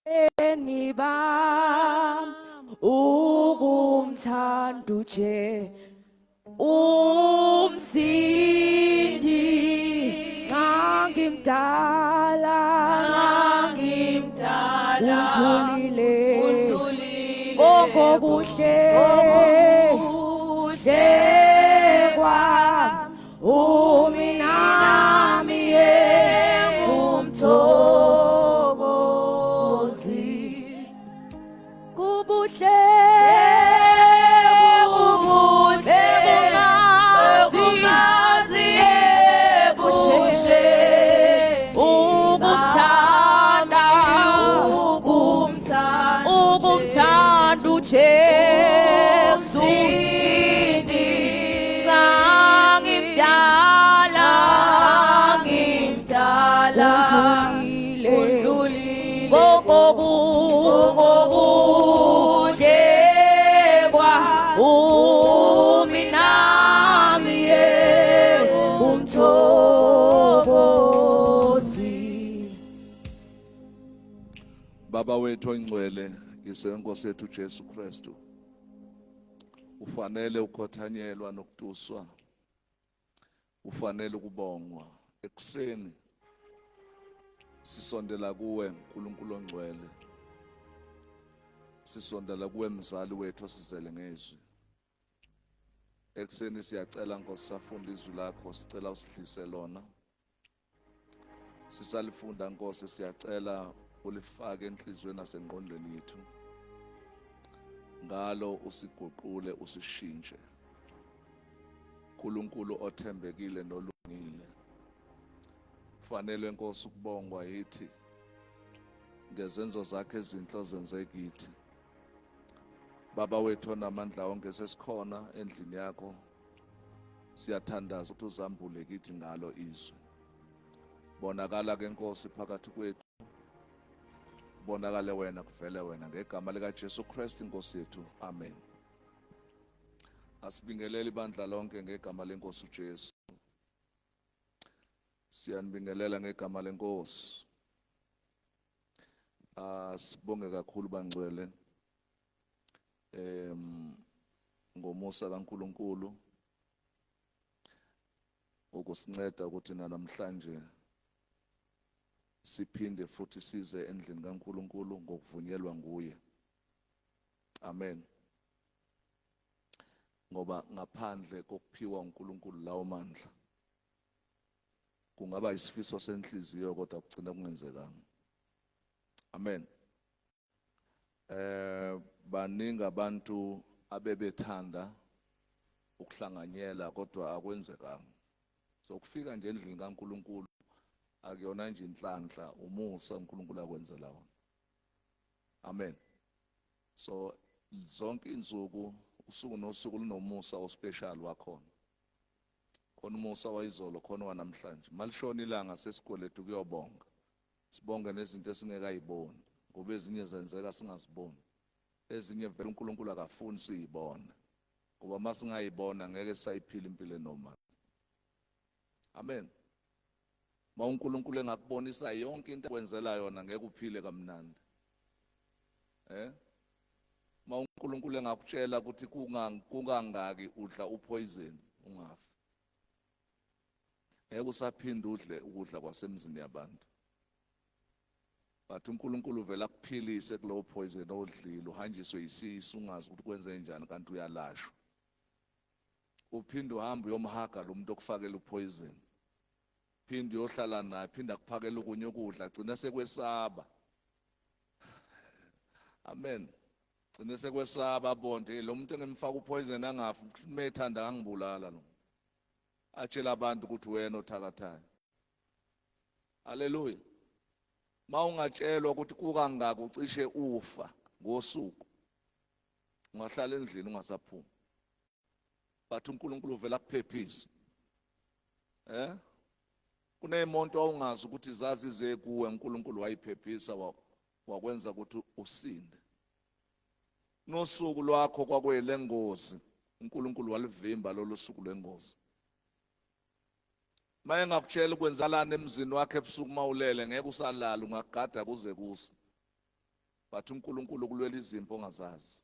bam ukumthanda uje umsindi ngangimdala udlulile kongokuhle kwami uminami engumthokozi kubuhle bungazi ebushe ukumthanda uJesu udlulile kongokuhle uminami engumthokozi. Baba wethu oyingcwele, ngesenkosi yethu Jesu Kristu, ufanele ukhothanyelwa nokutuswa, ufanele ukubongwa. Ekuseni sisondela kuwe uNkulunkulu ongcwele, sisondela kuwe mzali wethu osizele ngezwi. Ekuseni siyacela Nkosi, safunda izwi lakho, sicela usidlise lona. Sisalifunda Nkosi, siyacela ulifake enhlizweni nasengqondweni yethu, ngalo usiguqule, usishintshe. uNkulunkulu othembekile nolungile, kufanele Nkosi ukubongwa yithi ngezenzo zakhe ezinhle ozenze kithi. Baba wethu onamandla onke, sesikhona endlini yakho, siyathandaza ukuthi uzambule kithi ngalo izwi. Bonakala ke Nkosi phakathi kwethu, bonakale wena, kuvele wena, ngegama lika Jesu Kristu Inkosi yethu, amen. Asibingelele ibandla lonke ngegama lenkosi uJesu. Siyanibingelela ngegama lenkosi. Sibonge kakhulu bangcwele ngomusa kaNkulunkulu ukusinceda ukuthi namhlanje siphinde futhi size endlini kaNkulunkulu ngokuvunyelwa nguye. Amen. Ngoba ngaphandle kokuphiwa uNkulunkulu lawo mandla, kungaba isifiso senhliziyo kodwa kugcina kungenzekanga. Amen. Baningi abantu abebethanda ukuhlanganyela kodwa akwenzekanga. So kufika nje endlini kaNkulunkulu akuyona nje inhlanhla, umusa uNkulunkulu akwenzela wona. Amen. So zonke insuku, usuku nosuku lunomusa ospecial wakhona. Khona umusa wayizolo, khona wanamhlanje. Malishona ilanga sesikoleti kuyobonga. Sibonge nezinto esingekayiboni, ngoba ezinye zenzeka singaziboni. Ezinye vele uNkulunkulu akafuni siyibone, ngoba masingayibona ngeke sayiphila impilo enormal. Amen. Ma uNkulunkulu engakubonisa yonke into akwenzela yona ngeke uphile kamnandi. Ma uNkulunkulu engakutshela ukuthi kungangaki udla upoison ungafi, ngeke usaphinde udle ukudla kwasemzini yabantu. But uNkulunkulu vele akuphilise kulowo poison odlile, uhanjiswe yisisu ungazi ukuthi kwenze njani kanti uyalashwa. Uphinde uhambe uyomhaga lo muntu okufakela upoison, phinde uyohlala naye, phinde akuphakela okunye ukudla, agcina sekwesaba. Amen. Gcine sekwesaba bonke, lo muntu engemfaka upoison angafi, methanda angibulala lo. Atshela abantu ukuthi wena othakathayo. Haleluya. Ma ungatshelwa ukuthi kukangaka ucishe ufa ngosuku, ungahlala endlini ungasaphumi. But uNkulunkulu vele akuphephise. Kunemonto awungazi ukuthi zazi ze kuwe, uNkulunkulu wayiphephisa wakwenza ukuthi usinde. Nosuku lwakho kwakwele ngozi, uNkulunkulu walivimba lolu suku lwengozi. Maye ngakutshela ukwenzalana emzini wakhe ebusuku mawulele, ngeke usalala, ungagada kuze kuse. bathi uNkulunkulu kulwela izimpo ongazazi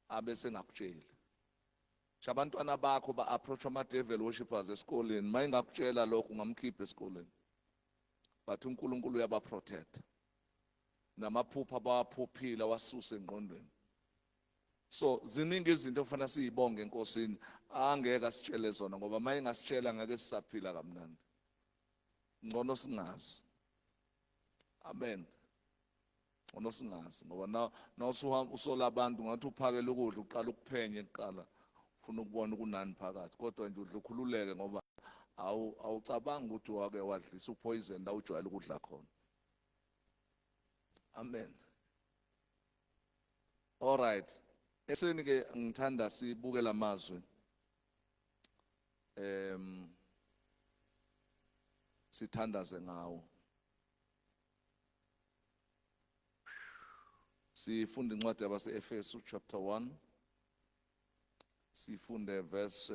abese ngakutsheli. Abantwana bakho ba-approach ama-devil worshippers esikoleni, uma ingakutshela lokho ungamkhipha esikoleni. Bathi uNkulunkulu uyabaprotect, namaphupha bawaphuphile wasuse engqondweni. So ziningi izinto okufanele siyibonge enkosini angeke asitshele zona, ngoba uma ingasitshela ngeke sisaphila kamnandi. Ngcono singazi. Amen. Ngcono singazi, ngoba na usola abantu ngathi uphakela ukudla uqala ukuphenye kuqala ufuna ukubona kunani phakathi, kodwa nje udla ukhululeke ngoba awucabanga ukuthi wake wadlisa upoison la ujwayele ukudla khona. Amen. All right. Eseni ke ngithanda sibuke lamazwi sithandaze ngawo. Sifunda incwadi yabase-Efesu chapter 1. Sifunde verse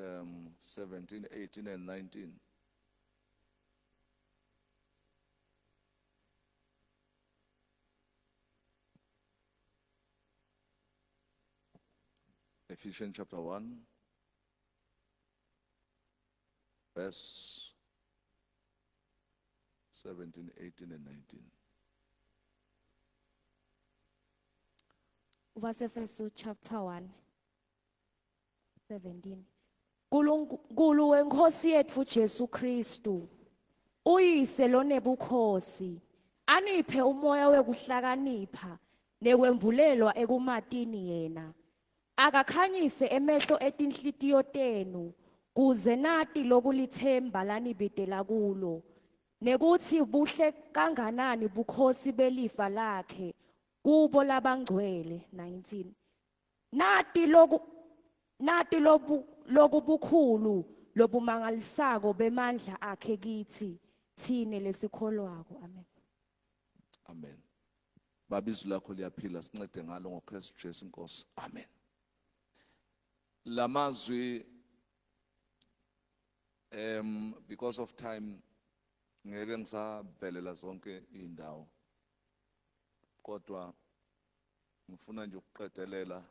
17, 18 and 19. Ephesians chapter 1, verse 17, 18 and 19. Efesu chapter 1, 17. Nkulunkulu wenkosi yethu Jesu Kristu, uyise lonebukhosi, aniphe umoya wekuhlakanipha nekwembulelwa ekumatini yena. Akakhanyise emehlo etinhlitiyo tenu, kuze nati lokulithemba lanibitela kulo, nekuthi buhle kanganani bukhosi belifa lakhe kubo labangcwele. 19. Nati lokubukhulu lobumangalisako bemandla akhe kithi thine lesikholwako. Amen. Amen. Babizu lakho liyaphila, sincede ngalo ngoKristu Jesu Inkosi. Amen. Lamazwi because of time ngeke ngisavelela zonke indawo, kodwa ngifuna nje ukuqedelela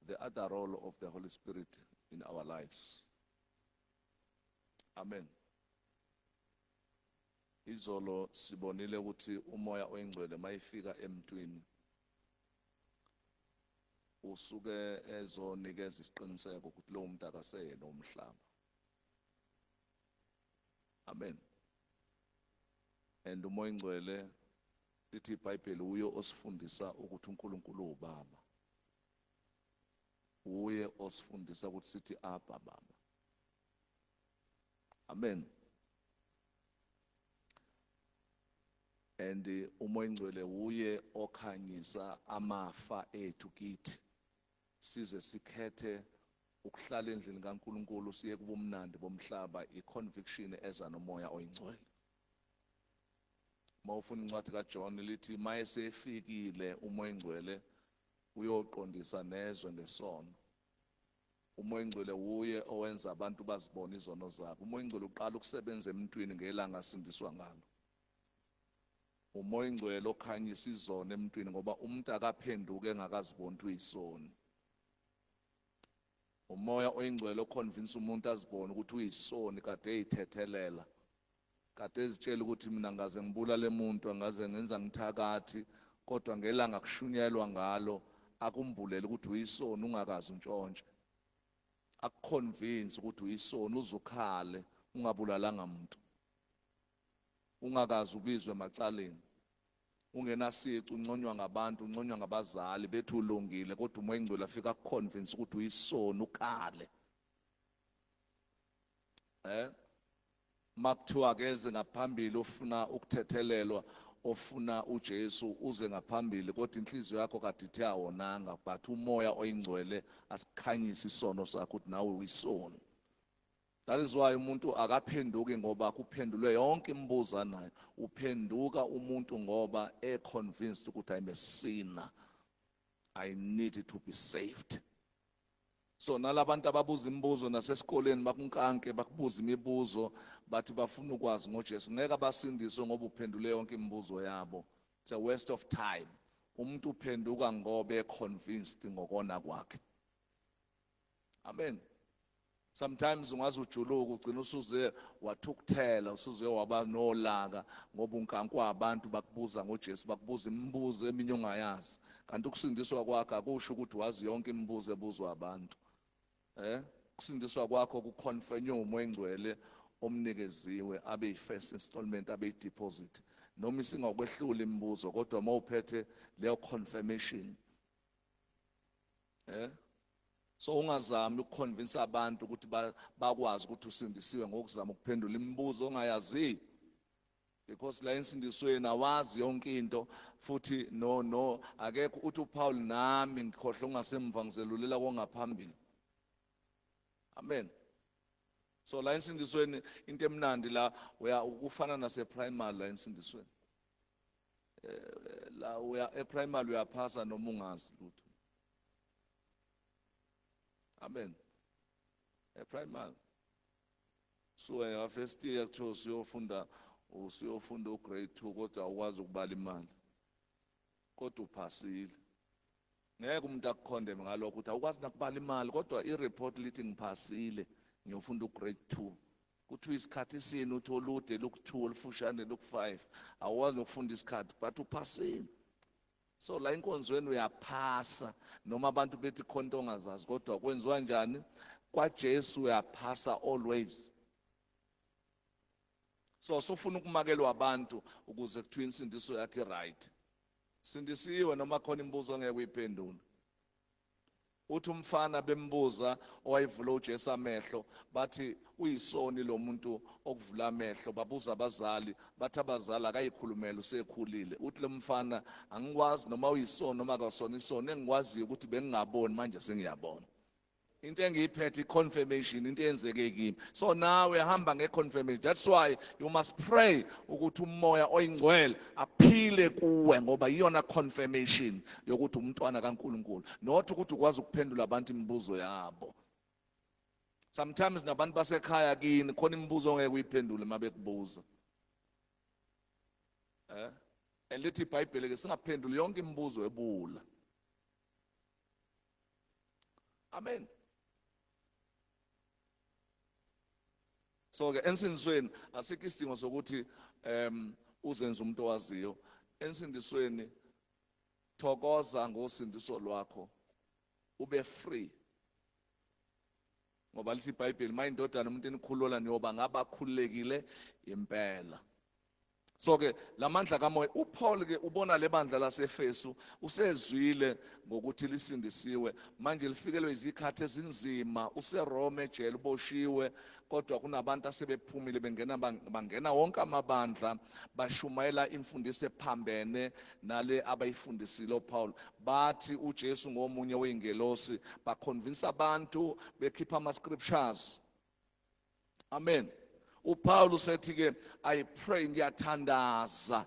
the other role of the Holy Spirit in our lives. Amen. Izolo sibonile ukuthi umoya oyingcwele mayifika emntwini usuke ezonikeza isiqiniseko ukuthi lo muntu akaseyena umhlaba. Amen. And umoya oyingcwele lithi iBhayibheli uyo osifundisa ukuthi uNkulunkulu uBaba. Uye osifundisa ukuthi sithi Abba Baba. Amen. And umoya oyingcwele uye okhanyisa amafa ethu kithi size sikhethe ukuhlala endlini kaNkulunkulu siye kubumnandi bomhlaba, i-conviction eza nomoya oyingcwele. Mawufuna incwadi kaJohn lithi mayesefikile umoya oyingcwele uyoqondisa nezwe ngesono. Umoya oyingcwele uye owenza abantu bazibona izono zabo. Umoya oyingcwele uqala ukusebenza emntwini ngelanga asindiswa ngalo. Umoya oyingcwele okhanyisa izono emntwini ngoba umuntu akaphenduke engakaziboni ukuthi uyisoni. Umoya oyingcwele oconvince umuntu azibone ukuthi uyisoni kade eyithethelela, kade ezitshela ukuthi mina ngaze ngibulale umuntu, angaze ngenza ngithakathi, kodwa ngelanga kushunyelwa ngalo akumbulele ukuthi uyisoni ungakazi untshontshe. Akuconvince ukuthi uyisoni uzukhale ungabulalanga umuntu, ungakazi ubizwe emacaleni, ungenasici, unconywa ngabantu, unconywa ngabazali bethu ulungile, kodwa umoya oyingcwele afika akuconvince ukuthi uyisoni ukhale. Makuthiwa keze ngaphambili ofuna ukuthethelelwa, ofuna uJesu uze ngaphambili, kodwa inhliziyo yakho kade ithi awonanga, but umoya oyingcwele asikhanyisa isono sakho ukuthi nawe uyisoni. That is why umuntu akaphenduki ngoba kuphendulwe yonke imibuzo anayo. Uphenduka umuntu ngoba convinced ukuthi I'm a sinner, I need to be saved. So nalabantu ababuza imibuzo nasesikoleni bakunkanke bakubuza imibuzo bathi bafuna ukwazi ngoJesu, ngeke abasindiswe ngoba uphendule yonke imibuzo yabo. It's a waste of time. Umuntu uphenduka ngobe convinced ngokona kwakhe. Amen. Sometimes ungaze ujuluka ugcina usuze wathukuthela, usuze waba nolaka ngoba unkankwa abantu bakubuza ngoJesu, bakubuza imibuzo eminye ongayazi. Kanti ukusindiswa kwakho akusho ukuthi wazi yonke imibuzo ebuzwa abantu. Ukusindiswa kwakho kuconfirm umoya engcwele omnikeziwe abe yi-first installment, abe yi-deposit. Noma isingakwehlula imibuzo kodwa mawuphethe leyo confirmation. So ungazami ukuconvince abantu ukuthi bakwazi ukuthi usindisiwe ngokuzama ukuphendula imibuzo ongayazi. Because la insindisweni awazi yonke into futhi no akekho uthi uPaul nami ngikhohle ungasemva ngizelulela kongaphambili. Amen. So la insindisweni into emnandi la ukufana nase primary la insindisweni. La uya e-primary uyaphasa noma ungazi lutho. Amen. E-primary. So first year kuthiwa usiyofunda ugrade 2 kodwa awukwazi ukubala imali. Kodwa uphasile. Ngeke umuntu akukhondeme ngalokho ukuthi awukwazi nakubala imali kodwa i-report lithi ngiphasile ngiyofunda ugrade 2. Kuthiwa isikhathi sini uthi olude loku2 olufushane loku5 awukwazi ukufunda isikhathi but uphasile. So la inkonzweni uyaphasa noma abantu bethi khonto ongazazi kodwa kwenziwa njani? KwaJesu uyaphasa always. So sofuna ukumakelwa abantu ukuze kuthiwe insindiso yakhe right. Sindisiwe noma khona imibuzo ongeke uyiphendule. Uthi umfana bembuza owayivula uJesu amehlo bathi uyisoni lo muntu okuvula amehlo, babuza abazali bathi abazali akayikhulumela usekhulile. Uthi lo mfana angikwazi noma uyisoni noma akasona isoni, engikwaziyo ukuthi bengingaboni manje sengiyabona. Into engiyiphethe i-confirmation, into eyenzeke kimi. So nawe hamba nge-confirmation. That's why you must pray ukuthi umoya oyingcwele aphile kuwe ngoba iyona confirmation yokuthi umntwana kaNkulunkulu. Not ukuthi ukwazi ukuphendula abantu imibuzo yabo. Sometimes nabantu basekhaya kini khona imibuzo ongeke uyiphendule mabekubuza. Elithi iBhayibheli ke singaphenduli yonke imibuzo ebula. Amen. So ke ensindisweni asikho isidingo sokuthi uzenze umuntu owaziyo. Ensindisweni thokoza ngosindiso lwakho ube free. Ngoba lithi iBhayibheli mayindodana umuntu enikhulula niyoba ngabakhululekile impela. So ke lamandla kamoya uPaul ke ubona lebandla laseFesu usezwile ngokuthi lisindisiwe manje lifikelwe izikhathi ezinzima useRome ejele uboshiwe kodwa kunabantu asebephumile bangena wonke amabandla bashumayela imfundiso ephambene nale abayifundisile uPaul bathi uJesu ngomunye weingelosi baconvince abantu bekhipha ama scriptures. Amen. uPaul usethi ke I pray ngiyathandaza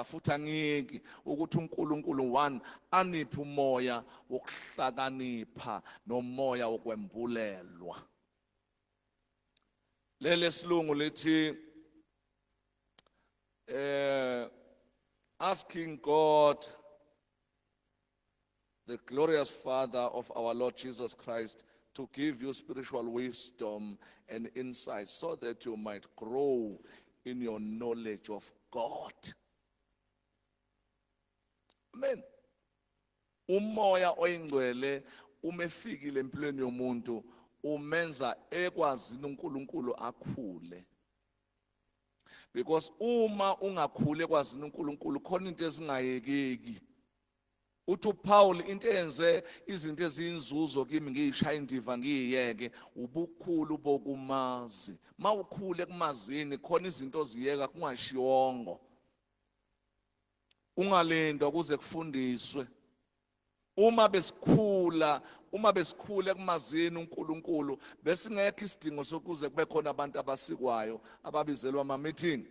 futhi angiki ukuthi uNkulunkulu one aniphe umoya wokuhlakanipha nomoya wokwembulelwa. Lele silungu lithi asking God the glorious Father of our Lord Jesus Christ to give you spiritual wisdom and insight so that you might grow in your knowledge of God. Amen. Umoya oyingcwele umefikile empilweni yomuntu umenza ekwazini uNkulunkulu akhule. Because uma ungakhule ekwazini uNkulunkulu khona into ezingayekeki. Uthi uPaul into enze izinto eziyinzuzo kimi ngiyishaya indiva ngiyiyeke ubukhulu bokumazi. Mawukhule kumazini khona izinto ziyeka kungashiyongo. Ungalendwa kuze kufundiswe. Uma besikhula kumazini uNkulunkulu besingekho isidingo sokuze kube khona abantu abasikwayo ababizelwa ama meeting.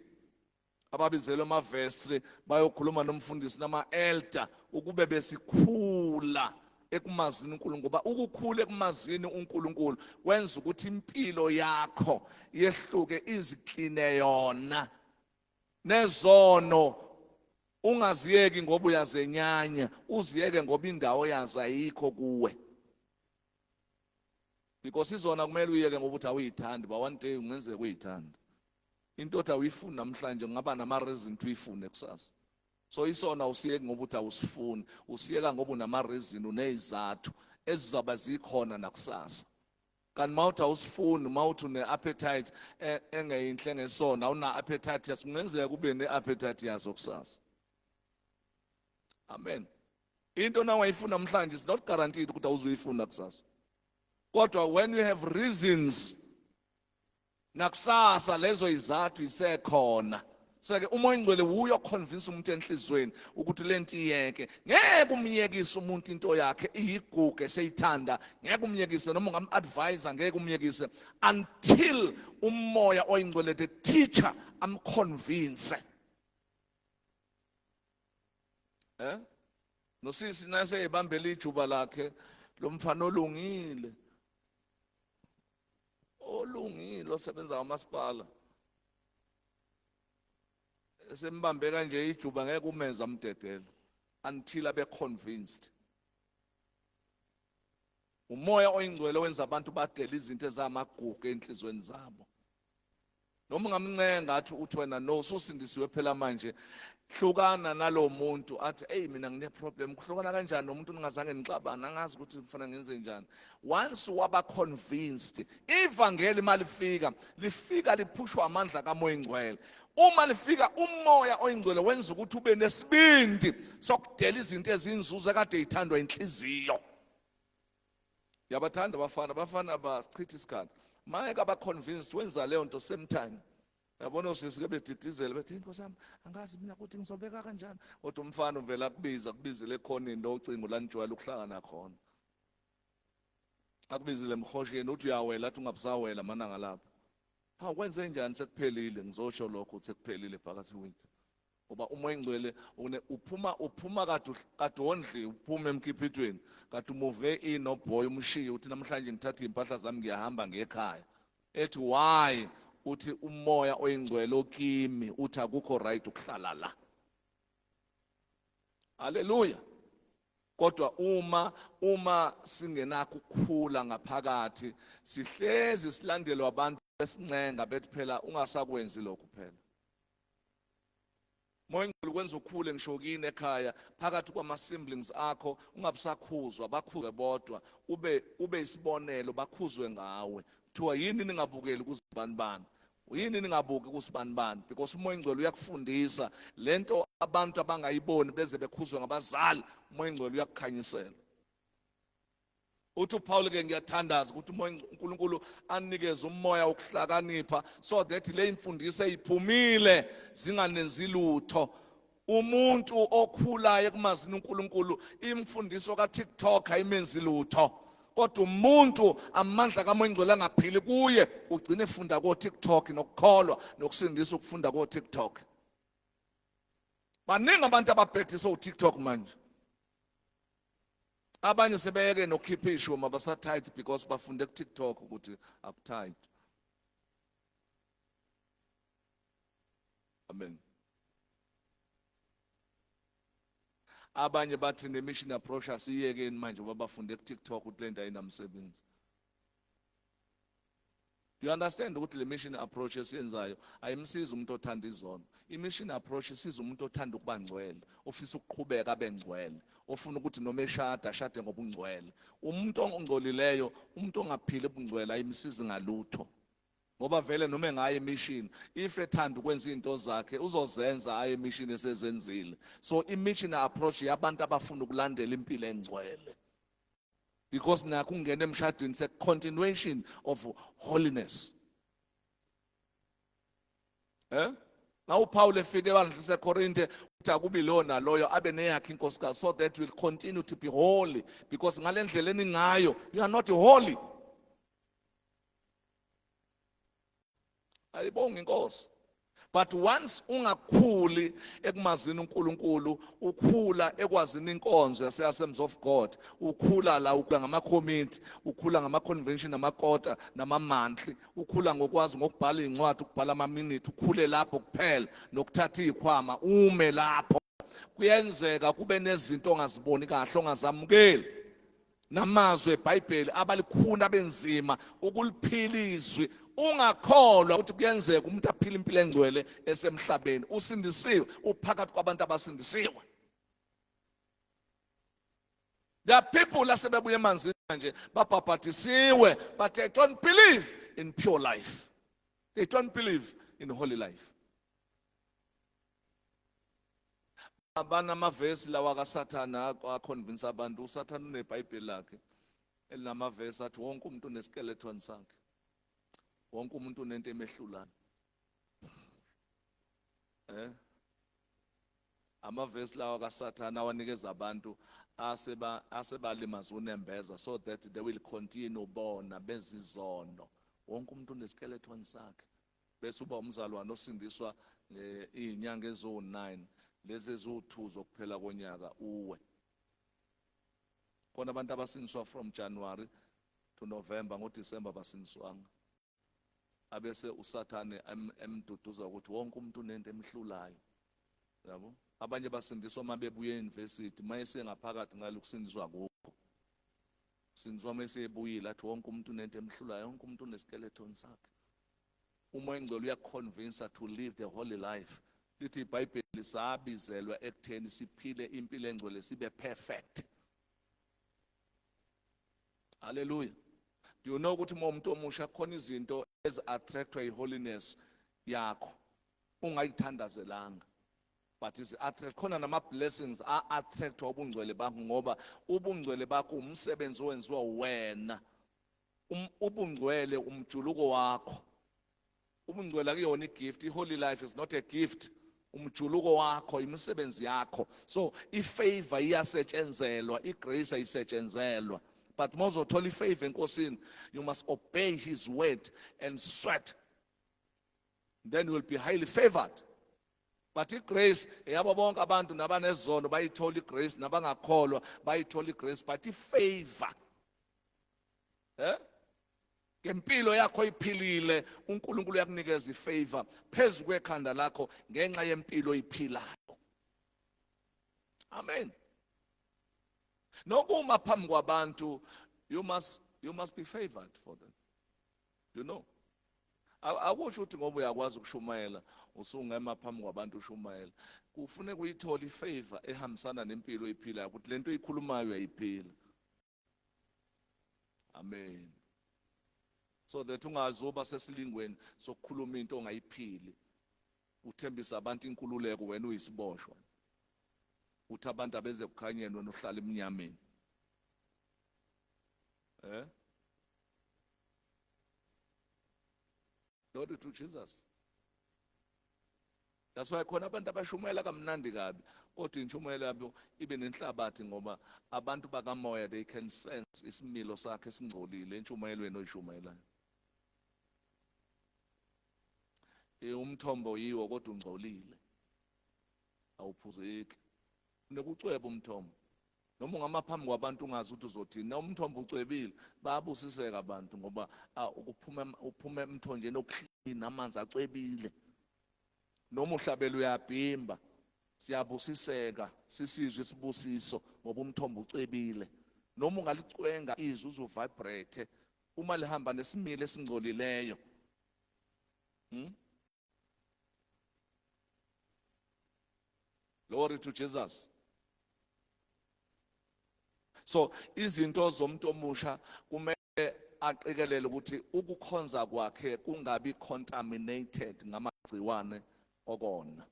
Ababizelwe amavestri bayokhuluma nomfundisi nama-elder ukube besikhula ekumazini uNkulunkulu ngoba ukukhula ekumazini uNkulunkulu kwenza ukuthi impilo yakho yehluke izikline yona nezono Ungaziyeki ngoba uyazenyanya, uziyeke ngoba indawo yazo ayikho kuwe. Because izona kumele uyeke ngoba uthi awuyithandi, but one day ungenzeka uyithanda. Into othi awuyifuni namhlanje ngaba nama-reason to uyifune kusasa. So isona usiyeki ngoba uthi awusifuni, usiyeka ngoba unama-reason, unezizathu ezizaba zikhona nakusasa. Kanti mawuthi awusifuni, mawuthi une-appetite engeyinhle ngesona, awuna-appetite yaso, kungenzeka kube ne-appetite yaso kusasa. Amen. Into nawayifuna namhlanje is not guaranteed ukuthi awuzuyifuna kusasa. Kodwa when you have reasons, nakusasa lezo izathu isekhona. So ke umoya ingcwele uyo convince umuntu enhlizweni ukuthi lento iyeke. Ngeke umyekise umuntu into yakhe iyigugu eseyithanda, ngeke umyekise noma ungam-advise, ngeke umyekise until umoya oyingcwele, the teacher, amconvince. Nosisi nase ebambela ijuba lakhe lo mfana olungile osebenza kwamasipala, esembambe kanje ijuba ngeke umenza amdedele until abe convinced. Umoya oyingcwele wenza abantu badela izinto ezamagugu enhlizweni zabo. Noma ungamncenga athi uthi wena no, usindisiwe phela manje, hlukana nalo muntu athi hey mina ngine problem. Kuhlukana kanjani nomuntu ungazange nixabana, angazi ukuthi kufanele ngenze njani. Once waba convinced, ivangeli malifika liphushwa amandla kamoya ingcwele. Uma lifika umoya oyingcwele wenza ukuthi ube nesibindi sokudela izinto ezinzuzo ekade ithandwa inhliziyo. Yabathanda abafana basichitha isikhathi. Maye kaba convinced wenza leyo nto same time. Yabona usisi ke bedidizela bethi inkosi yami angazi mina ukuthi ngizobeka kanjani. Kodwa umfana uvela akubizele ekhoneni lo ucingo lanijwayela ukuhlangana khona. Akubizile emhosheni uthi uyawela athi ungabusawela mananga lapha. Ha wenze njani sekuphelile, ngizosho lokho ukuthi sekuphelile phakathi kwethu. Ngoba umoya ingcwele uphuma kade wondli, uphuma emkhiphithweni, kade umuve inoboy umshiye uthi namhlanje ngithatha impahla zami ngiyahamba ngekhaya. Ethi why? Uthi umoya oyingcwele okimi uthi akukho right ukuhlala la. Haleluya. Kodwa uma singenakho ukukhula ngaphakathi, sihlezi silandelwa abantu besincenga bethi phela ungasakwenzi lokho phela. Moya ingcwele kwenza ukhule ngishokini ekhaya phakathi kwama-siblings akho, ungabusakhuzwa, bakhuzwe bodwa, ube isibonelo, bakhuzwe ngawe. Kuthiwa yini ningabukeli kuzibanibani, yini ningabuki kusibanibani, because umoya ingcwele uyakufundisa lento abantu abangayiboni beze bekhuzwe ngabazali, umoya ingcwele uyakukhanyisela. Uthi uPaul ke ngiyathandaza ukuthi uNkulunkulu anikeze umoya wokuhlakanipha so that le imfundiso eyiphumile zinganenzi lutho. Umuntu okhulayo ekumazini uNkulunkulu, imfundiso kaTikTok ayimenzi lutho. Kodwa umuntu amandla kamoya ingcwele angaphili kuye, ugcine efunda ko-TikTok nokukholwa nokusindisa ukufunda ko-TikTok. Baningi abantu ababhedisa u-TikTok manje. Abanye sebeyeke nokukhipha ishuma basatithe because bafunde ku-TikTok ukuthi akutithe. Amen. Abanye bathi ne-mission approach asiyekeni manje ngoba bafunde ku-TikTok ukuthi le nto ayinamsebenzi. You understand ukuthi le mission approach esiyenzayo ayimsiza umuntu othanda izono. I-mission approach isiza umuntu othanda ukuba ngcwele, ofisa ukuqhubeka abe ngcwele, ofuna ukuthi noma ashade ngobungcwele. Umuntu ongcolileyo, umuntu ongaphili ubungcwele ayimsizi ngalutho. Ngoba vele noma engaye emission, if ethanda ukwenza izinto zakhe uzozenza aye emission esezenzile. So i-mission approach yabantu abafuna ukulandela impilo engcwele. Because nakho ungena emshadweni se continuation of holiness. Now Paul efike ebandla Korinte uthi akubi lo naloyo abe neyakhe inkosikazi so that will continue to be holy, because ngale ndlela eningayo you are not holy. Ayibonga inkosi. But once ungakhuli ekumazini uNkulunkulu, ukhula ekwazini inkonzo yase-Assemblies of God, ukhula la ukhula ngama-committee, ukhula ngama-convention, namakota, nama-monthly, ukhula ngokwazi ngokubhala iy'ncwadi, ukubhala ama-minute, ukhule lapho kuphela nokuthatha iy'khwama ume lapho. kuyenzeka kube nezinto ongaziboni kahle ongazamukeli namazwi eBhayibheli abalikhuna benzima ukuliphila izwi ungakholwa ukuthi kuyenzeka umuntu aphile impilo engcwele esemhlabeni usindisiwe uphakathi kwabantu abasindisiwe. There are people asebebuye emanzini nje babhabhatisiwe but they don't believe in pure life. They don't believe in holy life. Abanamavesi lawa kaSathana aconvince abantu uSathana uneBhayibheli lakhe elinamavesi athi wonke umuntu uneskeleton sakhe. Wonke umuntu unento emehlulana. Amavesi lawa kaSathana awanikeza abantu asebalimaza unembeza so that they will continue bona bezizono. Wonke umuntu uneskeleton sakhe. Bese uba umzalwane osindiswa izinyanga ezo9 lezi ezo2 zokuphela konyaka uwe. Khona abantu abasindiswa from January to November ngoDecember basindiswanga. Abese uSathane emduduza ukuthi wonke umuntu unento emhlulayo. Yabo? Abanye basindiswa mabebuye euniversity mayese ngaphakathi ngalo kusindiswa kukho. Sindiswa mayesebuyile athi wonke umuntu unento emhlulayo, wonke umuntu uneskeleton sakhe. Umoya engcwele uyaconvince to live the holy life. Lithi iBhayibheli sabizelwa ekutheni siphile impilo engcwele sibe perfect. Hallelujah. Do you know ukuthi umuntu omusha khona izinto ezi-attractwa yi-holiness yakho ungayithandazelanga but is attract khona nama-blessings a-attractwa ubungcwele bakho ngoba ubungcwele bakho umsebenzi owenziwa wena. Ubungcwele umjuluko wakho. Ubungcwele akuyona igift. I-holy life is not a gift. Umjuluko wakho imisebenzi yakho. So ifavor iyasetshenzelwa, igrace ayisetshenzelwa. But mawuzothola ifavor enkosini, you must obey his word and sweat. Then you will be highly favored. But igrace eyabo bonke abantu nabanezono bayithola igrace nabangakholwa bayithola igrace but ifavor ngempilo yakho iphilile uNkulunkulu uyakunikeza ifavor phezulu kwekhanda lakho ngenxa yempilo iphilayo. Amen. Nokuma phambi kwabantu you must be favored for them. You know. Akusho ukuthi ngoba uyakwazi ukushumayela usungema phambi kwabantu ushumayela. Kufuneka uyithola ifavor ehambisana nempilo iphilayo ukuthi lento ikhulumayo uyayiphila. Amen. So that ungazoba sesilingweni sokukhuluma into ongayiphili. Uthembisa abantu inkululeko wena uyisiboshwa. Uthi abantu abeze kukhanyeni wena uhlala eminyameni. Glory to Jesus. That's why khona abantu abashumayela kamnandi kabi kodwa inshumayelo yabo ibe nenhlabathi ngoba abantu bakamoya they can sense isimilo sakhe esingcolile inshumayelweni oyishumayelayo. Umthombo yiwo kodwa ungcolile. Awuphuzeki. Nekucweba umthombo. Noma ungamaphambi kwabantu ungazi ukuthi uzothini. Na umthombo ucwebile bayabusiseka abantu ngoba uphuma emthonjeni okuhlini amanzi acwebile. Noma uhlabela uyabhimba siyabusiseka sisizwe isibusiso ngoba umthombo ucwebile. Noma ungalicwenga izwi uzovibrate uma lihamba nesimilo esingcolileyo. Glory to Jesus. So izinto zomuntu omusha kumele aqikelele ukuthi ukukhonza kwakhe kungabi contaminated ngamagciwane okona.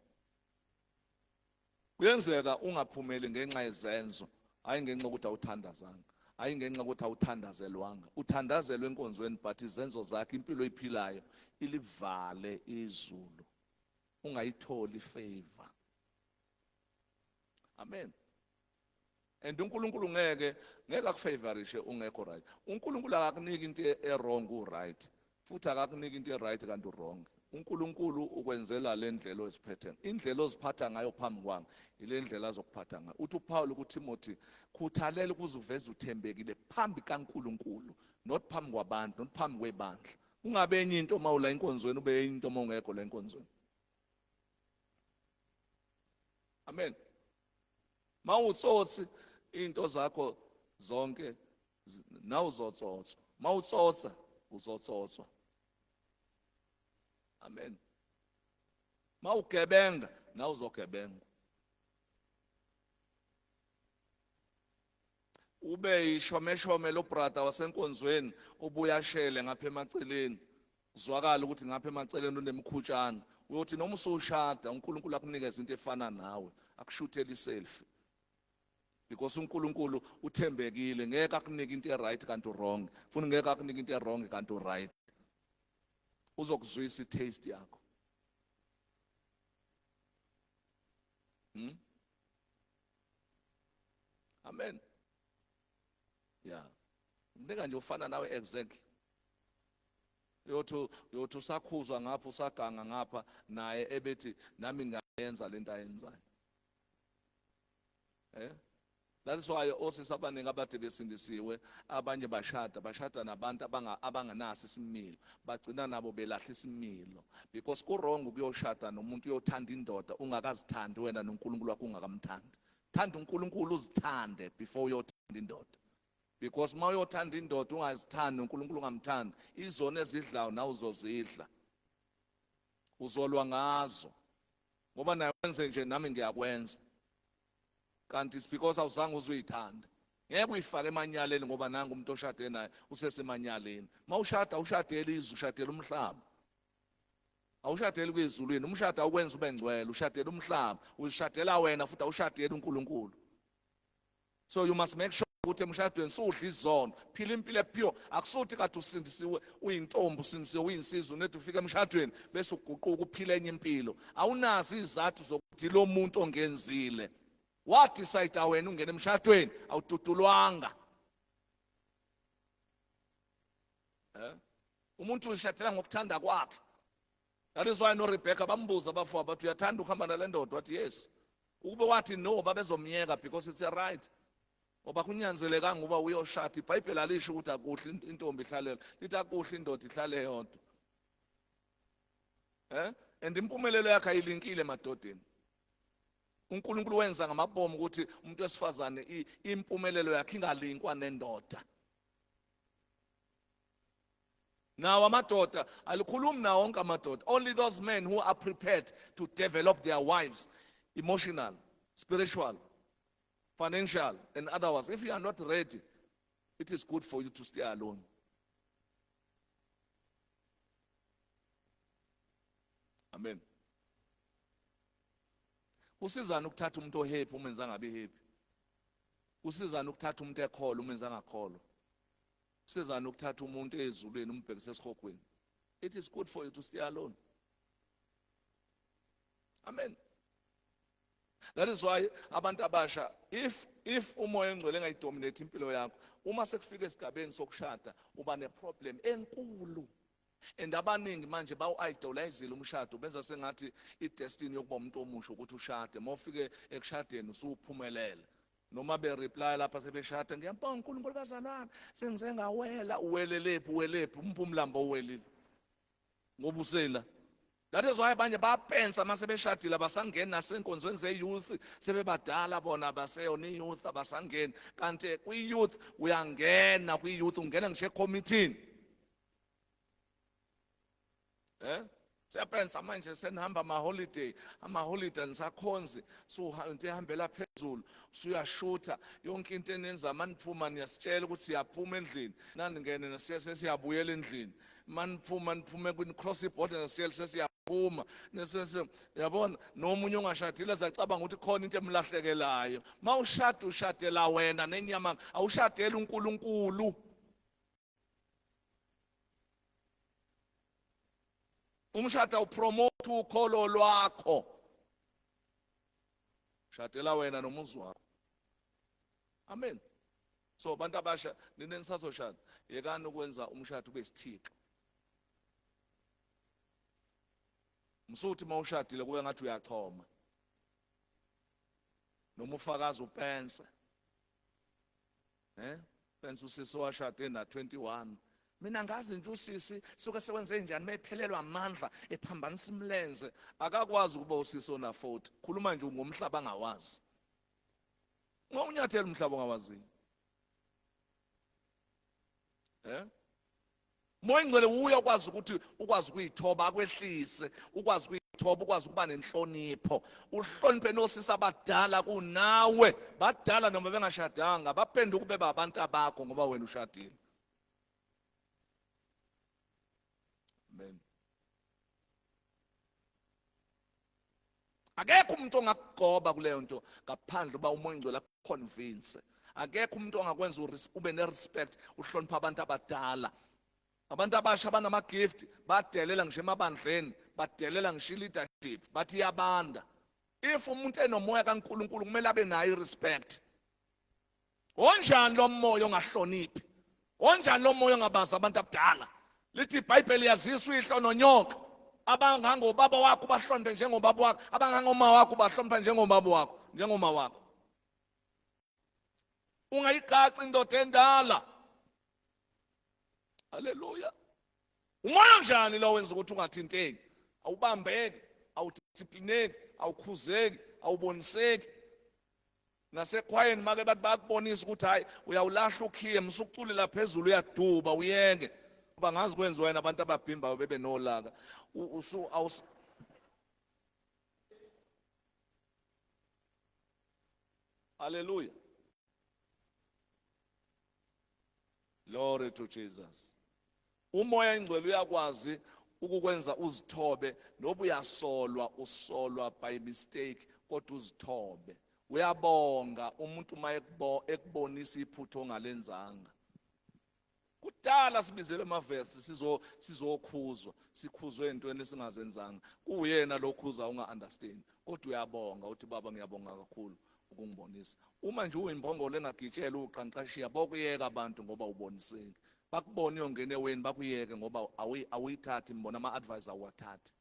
Kuyenzeka ungaphumeli ngenxa yezenzo, hayi ngenxa ukuthi awuthandazanga, hayi ngenxa ukuthi awuthandazelwanga. Uthandazelwe enkonzweni but izenzo zakhe impilo iphilayo ilivale izulu. Ungayitholi favor. Amen. And uNkulunkulu ngeke akufavorishe ungekho right. uNkulunkulu akakuniki into e-wrong u-right. Futhi akakuniki into e-right kanti u-wrong. uNkulunkulu ukwenzela le ndlela oziphethe. Indlela oziphatha ngayo phambi kwami ile ndlela azokuphatha ngayo. Uthi uPaul kuTimothy khuthalela ukuze uveze uthembekile phambi kaNkulunkulu, not phambi kwabantu, not phambi kwebandla. Ungabe enye into mawula enkonzweni ube enye into mawungekho la enkonzweni. Amen. Mawutsotsi into zakho zonke nawe uzotsotswa. Mawutsotsa uzotsotswa. Amen. Mawugebenga nawe uzogebenga. Ube ishomeshome lo brother wasenkonzweni obuya shele ngapha emaceleni. Uzwakala ukuthi ngapha emaceleni unemkhutshana. Uyothi noma usushada uNkulunkulu akunikeza into efana nawe, akushuthela iselfie. Because uNkulunkulu uthembekile, ngeke akunike into eright kanti wrong, futhi ngeke akunike into wrong kanti right. Uzokuzwisa itaste yakho. Amen. Yeah. Nika nje ufana nawe exactly. Yothu sakhuzwa ngapha usaganga ngapha naye ebethi nami ngayenza lento ayenzayo. That is why osisi abaningi abade besindisiwe abanye bashada nabantu abanganasi isimilo, bagcina nabo belahla isimilo, because ku wrong ukuyoshada nomuntu uyothanda indoda ungakazithandi wena noNkulunkulu wakho ungakamthandi. Thanda uNkulunkulu uzithande before uyothanda indoda. Because uma uyothanda indoda ungazithandi uNkulunkulu ungamthandi, izona ezidlayo nawe uzozidla. Uzolwa ngazo. Ngoba naye wenze nje nami ngiyakwenza. Kanti it's because awuzange uzuyithanda. Ngeke uyifake emanyaleni ngoba nanga umuntu oshade naye usesemanyaleni. Mawushada ushadela izwe, ushadela umhlaba. Awushadeli kwezulwini, umshado awukwenza ube ngcwele, ushadela umhlaba, ushadela wena futhi awushadeli uNkulunkulu. So you must make sure ukuthi emshadweni sudla izono, phila impilo ephiyo, akusuthi kade usindisiwe uyintombi, usindisiwe uyinsizwa nethi ufika emshadweni bese uguquka uphila enye impilo. Awunazi izathu zokuthi lo muntu ongenzile. What decide wena ungena emshadweni awututulwanga. Umuntu ushadela ngokuthanda kwakhe. That is why no Rebecca bambuza abafowabo bathi uyathanda ukuhamba nale ndoda, wathi yes. Ukube wathi no babezomyeka because it's a right. Ngoba kunyanzelekanga uba uyoshada. iBhayibheli alisho ukuthi akuhle intombi ihlalela, lithi akuhle indoda ihlale yodwa. And impumelelo yakhe ayilinkile emadodeni. uNkulunkulu wenza ngamabomu ukuthi umuntu wesifazane impumelelo yakhe ingalinkwa nendoda. Now amadoda alikhulumi nawo wonke amadoda, only those men who are prepared to develop their wives, emotional, spiritual, financial and otherwise. If you are not ready, it is good for you to stay alone. Amen. Usizana ukuthatha umuntu ohappy umenza ngabe happy. Usizana ukuthatha umuntu ekholwa umenza ngakholwa. Usizana ukuthatha umuntu ezulwini umbhekise esihogweni. It is good for you to stay alone. Amen. That is why abantu abasha, if umoya engcwele engayidominate impilo yakho, uma sekufika esigabeni sokushada uba neproblem enkulu. And abaningi manje bawu-idolizile umshado, benza sengathi idestiny yokuba umuntu omusha ukuthi ushade. Mawufike ekushadeni usuphumelele. Noma be-reply lapha sebeshada, ngiyabonga uNkulunkulu bazalwane, sengize ngawela. Uwelelephi umphumlambo uwelile ngoba usela. That is why abanye bapensa mase beshadile abasangeni nasenkonzweni ze-youth, sebebadala bona abaseyona i-youth abasangeni. Kanti kwi-youth uyangena, kwi-youth ungena ngisho ekomithini. Siyapensa manje senihamba ama-holiday nisakhonzi, ihambela phezulu, suyashutha, yonke into enenza maniphuma niyasitshela ukuthi siyaphuma endlini, naningene nasitshela sesiyabuyela endlini. Maniphume kwi-cross ibhoda nasitshela sesiyaphuma. Yabona, nomunye ongashadile zacabanga ukuthi khona into emlahlekelayo. Mawushada ushadela wena nenyama, awushadeli uNkulunkulu. Umshado upromote ukholo lwakho. Shadela wena nomuzi wakho. Amen. So bantu abasha nini nisazoshada, yekani ukwenza umshado ube isithixo. Msuthi mawushadile kube ngathi uyachoma. Noma ufakazi upense. Pense usisi washade na 21. Mina ngazi nje usisi suke sewenze njani mephelelwa amandla ephambanisa imlenze, akakwazi ukuba usisi ona 40. Khuluma nje ngomhlaba angawazi. Unyathela umhlaba ongawaziyo. Moya Ngcwele uya ukwazi ukuyithoba akwehlise, ukwazi ukuyithoba, ukwazi ukuba nenhlonipho. Uhloniphe nosisi abadala kunawe, badala noma bengashadanga, baphenduke kube abantu abakho ngoba wena ushadile. Amen. Akekho umuntu ongakugoba kuleyo nto ngaphandle uba uMoya Ngcwele akuconvince. Akekho umuntu ongakwenza ube nerespect, uhlonipha abantu abadala. Abantu abasha abanama-gift badelela ngisho emabandleni, badelela ngisho i-leadership, bathi iyabanda. If umuntu enomoya kaNkulunkulu kumele abe nayo i-respect. Onjani lo moya ongahloniphi? Onjani lo moya ongabazi abantu abadala? Lithi iBhayibheli yazisa uyihlo nonyoka. Abangangobaba wakho bahloniphe njengobaba wakho, abangangoma wakho bahlonipha njengobaba wakho, njengoma wakho. Ungayigaci indoda endala. Haleluya. Umoya njani lo wenza ukuthi ungathinteki? Awubambeki, awudisciplineki, awukhuzeki, awuboniseki. Nasekhwayeni make bathi bakubonisa ukuthi hayi uyawulahla ukhiye, msukuculela phezulu uyaduba uyeke. Ngoba ngazi kwenza wena abantu ababhimbayo bebe nolaka. Hallelujah. Glory to Jesus. Umoya Ngcwele uyakwazi ukukwenza uzithobe, noba uyasolwa usolwa by mistake kodwa uzithobe. Uyabonga umuntu uma ekubonisa iphutho ongalenzanga. Kudala sibizelwe amavesi sizokhuzwa, sikhuzwe entweni esingazenzanga. Kuyena lokhuza unga-understand. Kodwa uyabonga uthi baba ngiyabonga kakhulu ukungibonisa. Uma nje uyimbongolo engagitshela uqanqashiya bokuyeka abantu ngoba uboniseki. Bakubona uyongena eweni bakuyeke ngoba awuyithathi imbona, ama-advisor awathathi.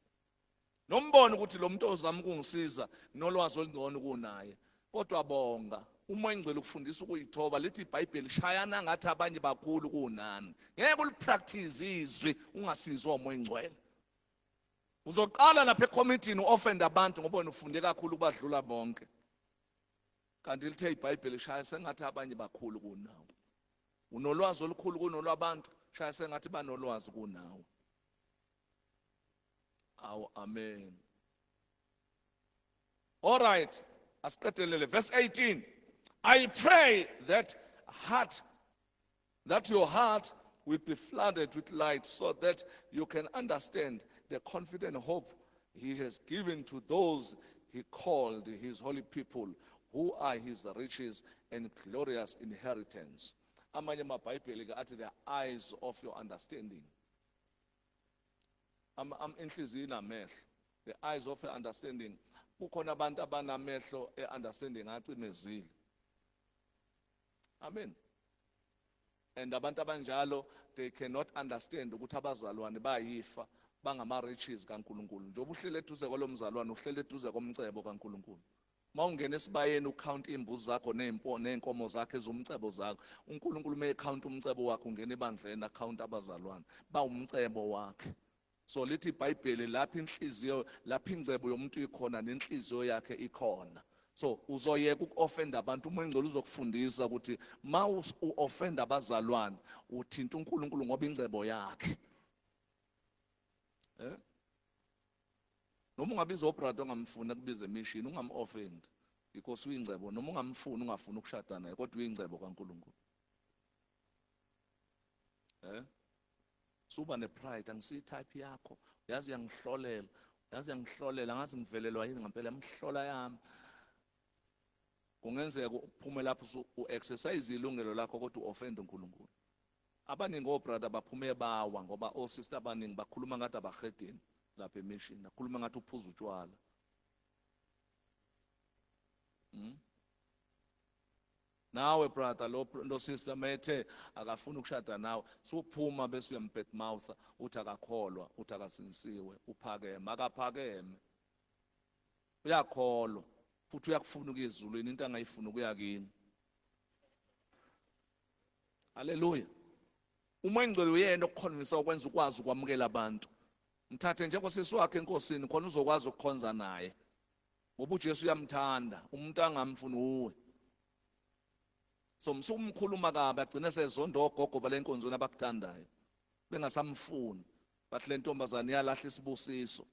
Nombona ukuthi lo muntu ozama ukungisiza nolwazi olungcono kunaye. Kodwa bonga uMoya Ngcwele ukufundisa ukuyithoba. Lithi iBhayibheli shayana ngathi abanye bakhulu kunani. Ngeke ulipractice izwi ungasizwa uMoya Ngcwele. Uzoqala lapha ecommitteeini uoffend abantu ngoba wena ufunde kakhulu kubadlula bonke. Kanti lithe iBhayibheli shaya sengathi abanye bakhulu kunawe. Unolwazi olukhulu kunolwabantu, shaya sengathi banolwazi kunawe. Awu amen. All right. Asiqedelele verse 18. I pray that your heart will be flooded with light so that you can understand the confident hope he has given to those he called his holy people, who are his riches and glorious inheritance. Amanye amabhayibheli ke athi the eyes of your understanding. Inhliziyo inamehlo. The eyes of your understanding. Kukhona abantu abanamehlo e-understanding acimezile. Amen. And abantu abanjalo they cannot understand ukuthi abazalwane bayifa bangama-riches kaNkulunkulu. Njengoba uhlele eduze kwalomzalwane uhlele eduze komcebo kaNkulunkulu. Mawungena esibayeni ucount imbuzi zakho neenkomo zakho ezumcebo zakho. uNkulunkulu uma ecount umcebo wakho ungena ebandleni account abazalwane ba umcebo wakhe. So lithi iBhayibheli lapha inhliziyo, lapha ingcebo yomuntu ikhona nenhliziyo yakhe ikhona. So uzoyeka ukuoffend abantu. uMoya Ngcwele uzokufundisa ukuthi ma uoffend abazalwane uthinta uNkulunkulu ngoba ingcebo yakhe. Noma ungabiza obrado ongamfuna kubize emission ungam-offend because uyingcebo. Noma ungamfuni ungafuni ukushada naye kodwa uyingcebo kaNkulunkulu. Suba ne-pride, angisiyi type yakho, yazi uyangihlolela, ngazi ngivelelwa yini ngempela imhlola yami. Kungenzeka uphume lapho u-exercise ilungelo lakho kodwa u-offend uNkulunkulu. Abaningi obrada baphume bawa ngoba osister abaningi bakhuluma ngathi abahedeni lapha emission, akhuluma ngathi uphuza utshwala. Nawe brother lo sister methe akafuna ukushada nawe, suphuma bese uyambet mouth uthi akakholwa, uthi akasinisiwe, uphakeme. Akaphakeme, uyakholwa futhi uyakufuna ukuya ezulwini, into angayifuna ukuya kini. Haleluya. uMoya Ngcwele uyena okukhonvisa ukwenza ukwazi ukwamukela abantu. Mthathe njengosisi wakhe enkosini khona uzokwazi ukukhonza naye ngoba uJesu uyamthanda. Umuntu angamfuni uwe So msumkhuluma kabi agcine sezonda ogogo balenkonzweni abakuthandayo bengasamfuni bathi le ntombazane iyalahla isibusiso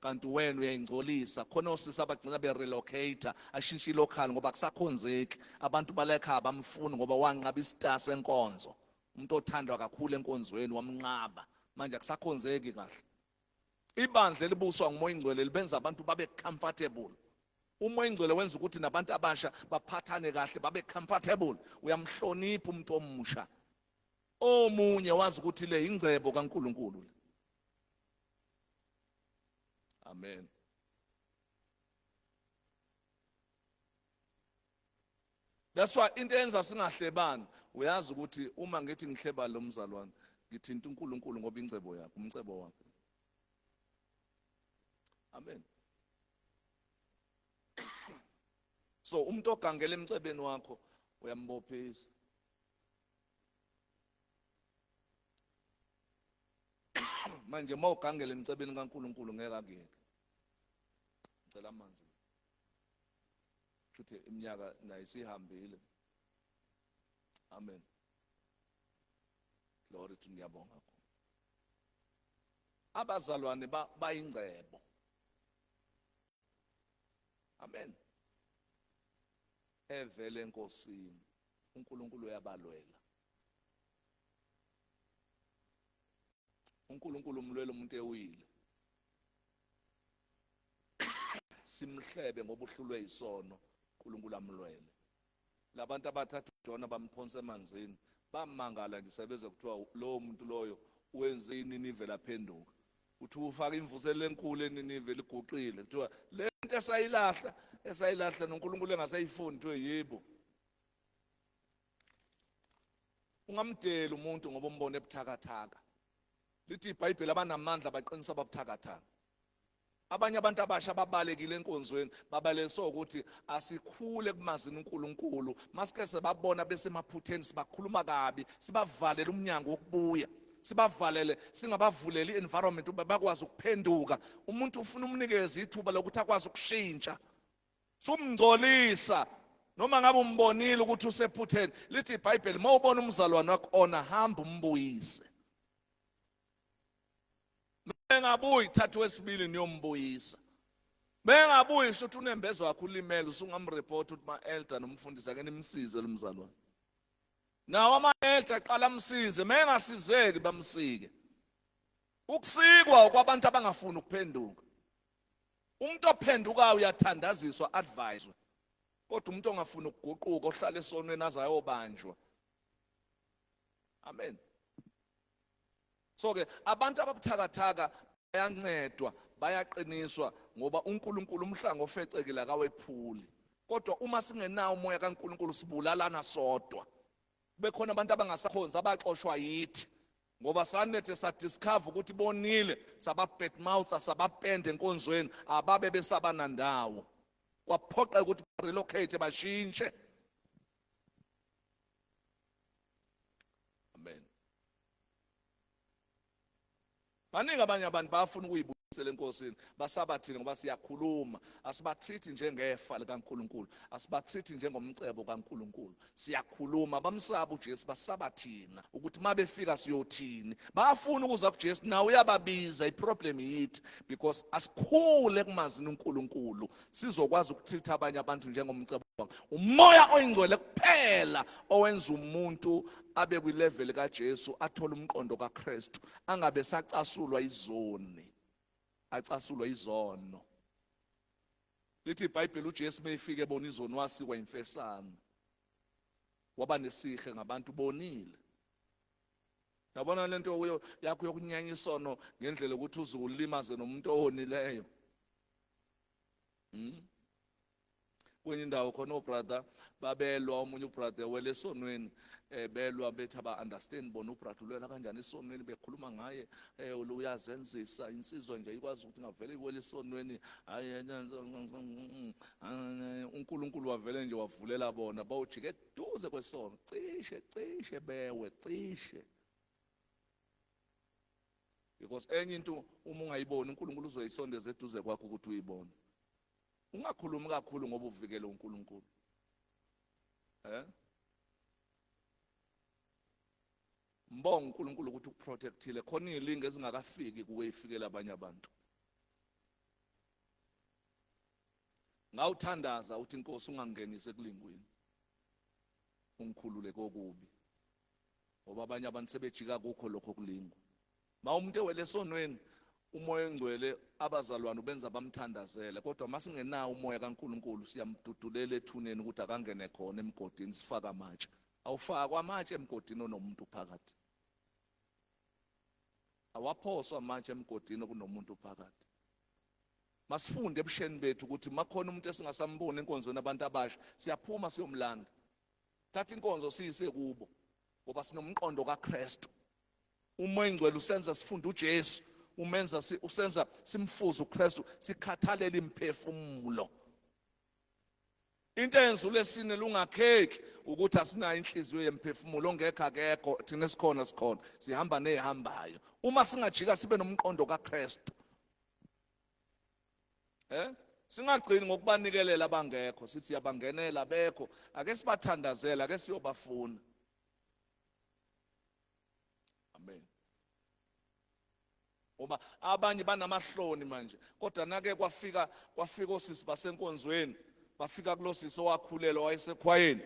kanti wena uyayingcolisa khona osisi abagcina be-relocate ashintshe ilocal ngoba kusakhonzeki abantu balekhaya bamfuni ngoba wanqaba istar senkonzo umuntu othandwa kakhulu enkonzweni wamnqaba manje akusakhonzeki kahle. Ibandla elibuswa ngumoya ingcwele libenza abantu babe comfortable. Umoya ingcwele wenza ukuthi nabantu abasha baphathane kahle babe comfortable. Uyamhlonipha umuntu omusha. Omunye wazi ukuthi le ingcebo kaNkulunkulu le. Amen. That's why into enza singahlebani uyazi ukuthi uma ngithi ngihleba lo mzalwane ngithinta uNkulunkulu ngoba ingcebo yakhe umcebo wakhe. Amen. So umuntu ogangela emcebeni wakho uyambophisa. Manje mawugangela emcebeni kaNkulunkulu ngeke akuyeke. Ngicela amanzi. Futhi iminyaka nayisihambile. Amen. Glory to ngiyabonga. Abazalwane bayingcebo. Amen. Evele enkosini uNkulunkulu uyabalwela. uNkulunkulu umlwela umuntu ewile. Simhlebe ngoba uhlulwe isono uNkulunkulu amlwele. Labantu abathatha uJona bamphonsa emanzini bamangala nje sebeze kuthiwa lo muntu loyo wenze iNinive laphenduka. Uthi ufaka imvuselo enkulu eNinive liguqile kuthiwa le nto esayilahla noNkulunkulu engasayifuni kuthiwe yebo. Ungamdela umuntu ngoba umbone ebuthakathaka. Lithi iBhayibheli abanamandla baqinisa ababuthakathaka. Abanye abantu abasha babalekile enkonzweni babaleso ukuthi asikhule kumazini uNkulunkulu masike sebabona besemaphutheni sibakhuluma kabi sibavalele umnyango wokubuya sibavalele singabavuleli i-environment ube bakwazi ukuphenduka. Umuntu ufuna umnikeze ithuba lokuthi akwazi ukushintsha. Sumngcolisa noma ngabe umbonile ukuthi usephutheni. Lithi iBhayibheli mawubona umzalwane wakho ona hamba umbuyise. Bengabuyi thatha wesibili niyombuyisa. Bengabuyi shothi unembezo wakho ulimele usungamreport ukuthi ma-elder nomfundisi ake nimsize lo mzalwane. Nawo ama-elder aqala amsize mengasizeki bamsike. Ukusikwa kwabantu abangafuni ukuphenduka. Umuntu ophendukayo uyathandaziswa advise. Kodwa umuntu ongafuni ukuguquka ohlala esonweni azayobanjwa. Amen. So ke abantu ababuthakathaka bayancedwa bayaqiniswa ngoba uNkulunkulu umhlanga ofecekile akawephuli. Kodwa uma singenawo umoya kaNkulunkulu sibulalana sodwa. Bekhona abantu abangasakhonza abaxoshwa yithi ngoba sanethe sadiscover ukuthi bonile sababad mouth sabapende enkonzweni ababe besabana ndawo. Kwaphoqa ukuthi relocate bashintshe. Amen. Baningi abanye abantu bafuna ukuyibuyisela enkosini basabathini ngoba siyakhuluma asibatreat njengefa likaNkulunkulu asibatreat njengomcebo kaNkulunkulu siyakhuluma bamsaba uJesu basabathina ukuthi mabefika siyothini bafuna ukuza kuJesu nawe uyababiza iproblem yithi because asikhule kumazini uNkulunkulu sizokwazi ukutreat abanye abantu njengomcebo umoya oyingcwele kuphela owenza umuntu abe kwilevel kaJesu athola umqondo kaKristu angabe sacasulwa izoni acasulwa izono. Lithi iBhayibheli uJesu mayifike ebona izoni wasikwa imfesana waba nesihe ngabantu bonile. Yabona lento yakho yokunyanya isono ngendlela ukuthi uzulimaze nomuntu ohonileyo. Kwenye indawo khona obrother babelwa omunye ubrother wele esonweni belwa bethi aba understand bona ubrother ulwela kanjani esonweni bekhuluma ngaye uyazenzisa insizwa nje ikwazi ukuthi ngavele iwele esonweni uNkulunkulu wavele nje wavulela bona bawujike eduze kwesono cishe bewe cishe because enye into uma ungayiboni uNkulunkulu uzoyisondeza eduze kwakho ukuthi uyibone. Ungakhulumi kakhulu ngoba uvikele uNkulunkulu. ngibonga uNkulunkulu ukuthi ukuprotectile khona izilingo ezingakafiki kuwe ifikele abanye abantu. Ngawuthandaza uthi Nkosi ungangenise kulingweni. Ungikhulule kokubi. Ngoba abanye abantu sebejika kukho lokho kulingwa. Umuntu ewelesonweni umoya engcwele abazalwane benza bamthandazele kodwa masingenawo umoya kaNkulunkulu siyamdudulela ethuneni ukuthi akangene khona emgodini sifaka amatshe. Awufakwa amatshe emgodini onomuntu phakathi. Awaphoswa amatshe emgodini kunomuntu phakathi. Masifunde ebusheni bethu ukuthi makhona umuntu esingasamboni enkonzweni abantu abasha siyaphuma siyomlanda. Thatha inkonzo siyise kubo ngoba sinomqondo kaKristu. Umoya engcwele usenza sifunde uJesu, usenza simfuze uKristu, sikhathalela imphefumulo. Into enzu lesine lungakheki ukuthi asinayo inhliziyo yemphefumulo ongekho akekho thina sikhona sihamba nezihambayo. Uma singajika sibe nomqondo kaKristu. Singagcini ngokubanikelela abangekho sithi yabangenela bekho ake sibathandazela ake siyobafuna. Amen. Ngoba abanye banamahloni manje kodwa nake kwafika osisi basenkonzweni bafika kulosisi owakhulelwa wayesekhwayeni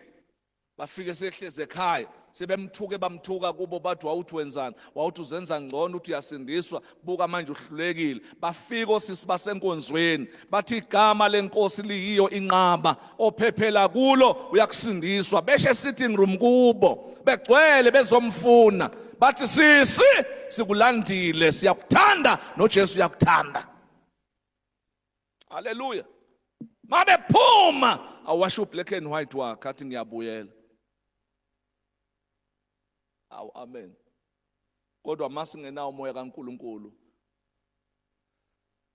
bafike sehleze ekhaya sebemthuke bamthuka kubo bathi wawuthi wenzani wawuthi uzenza ngcono uthi uyasindiswa buka manje uhlulekile. Bafika osisi basenkonzweni bathi igama lenkosi liyiyo inqaba ophephela kulo uyakusindiswa beshe sitting room kubo begcwele bezomfuna bathi sisi sikulandile siyakuthanda noJesu uyakuthanda. Haleluya. Mabe phuma awasho black and white wakhe athi ngiyabuyela. Amen. Kodwa masingenawo umoya kaNkulunkulu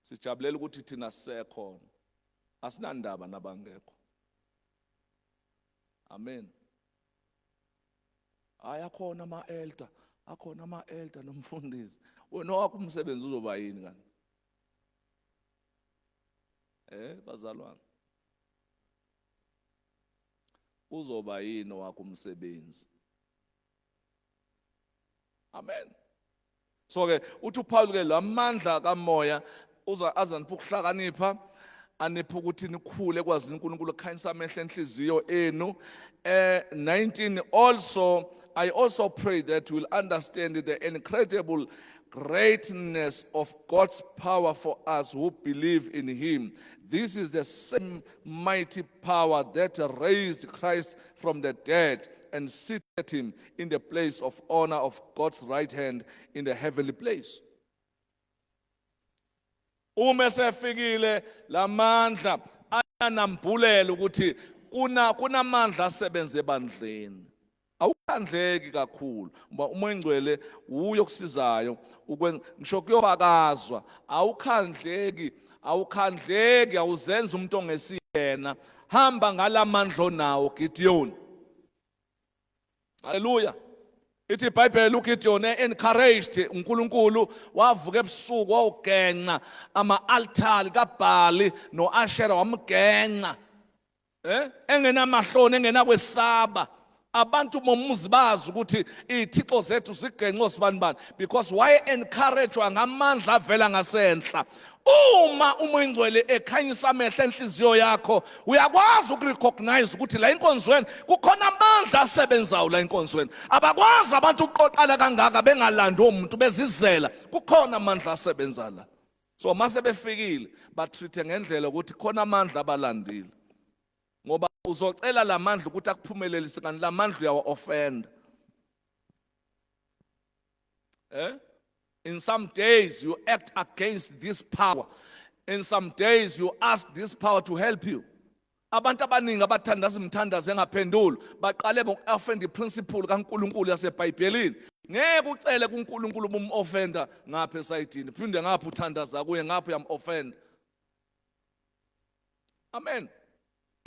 sijabulela ukuthi thina sisekhona. Asinandaba nabangekho. Amen. Ayakhona ama-elder, akhona ama-elder nomfundisi. Wena wakho umsebenzi uzoba yini kanti? Bazalwane. Uzoba yini wakho umsebenzi? Amen. So ke uthi uPaul ke lamandla kamoya uza azanipha ukuhlakanipha anipha ukuthi nikhule kwazi uNkulunkulu ekhanyisa amehlo enhliziyo enu. 19 I also pray that you will understand the incredible greatness of God's power for us who believe in him. This is the same mighty power that raised Christ from the dead and seated him in the place of honor of God's right hand in the heavenly place. Uma sefikile lamandla ayanambulelo ukuthi kunamandla asebenze ebandleni. Awukhandleki kakhulu ngoba umoya engcwele uyo kusizayo ngisho kuyofakazwa awukhandleki awuzenza umuntu ongesiyena hamba ngalamandla onawo Gideon. Haleluya. Ithi iBhayibheli uGideon encouraged uNkulunkulu wavuka ebusuku wawugenca ama-altari kaBhali no-Ashera wamgenca engenamahloni engenakwesaba. Abantu bomuzi bazi ukuthi izithixo zethu zigenqo sibani because waye encouragewa ngamandla avela ngasenhla. Uma umoya engcwele ekhanyisa amehlo enhliziyo yakho uyakwazi ukurecognize ukuthi la inkonzweni kukhona amandla asebenzayo la inkonzweni. Abakwazi abantu ukuqoqala kangaka bengalandi umuntu bezizela kukhona amandla asebenza la. So mase befikile batreat ngendlela ukuthi khona amandla abalandile. Ngoba uzocela lamandla ukuthi akuphumelelise kanti lamandla uyawa offend. In some days you act against this power. In some days you ask this power to help you. Abantu abaningi abathandaza imthandazo engaphenduli baqale boku-offend iprinciple kaNkulunkulu yaseBhayibhelini. Ngeke ucele kuNkulunkulu bum-offenda ngapha esayidini phinde ngapha uthandaza kuye ngapha uyam-offend. Amen.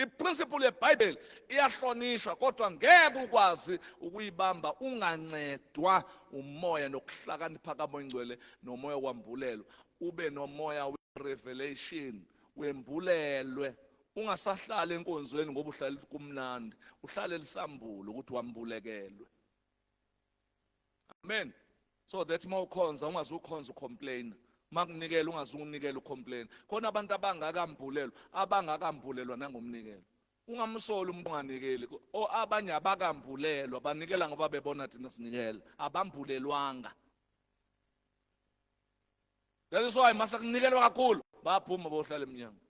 Iprinciple yeBhayibheli iyahlonishwa kodwa ngeke ukwazi ukuyibamba ungancedwa umoya nokuhlakanipha kaMoya Ngcwele nomoya wambulelo. Ube nomoya we-revelation wembulelwe. Ungasahlala enkonzweni ngoba uhlala kumnandi. Uhlale lisambulo ukuthi wambulekelwe. Amen. So that mawukhonza ungazukhonza ucomplain. Makunikela ungazunikela ucomplain. Khona abantu abangakambulelwa nangomnikelo. Ungamsoli umuntu onganikeli. O abanye abakambulelwa banikela ngoba bebona thina sinikela. Abambulelwanga. That is why masakunikelwa kakhulu baphuma bohlala eminyango.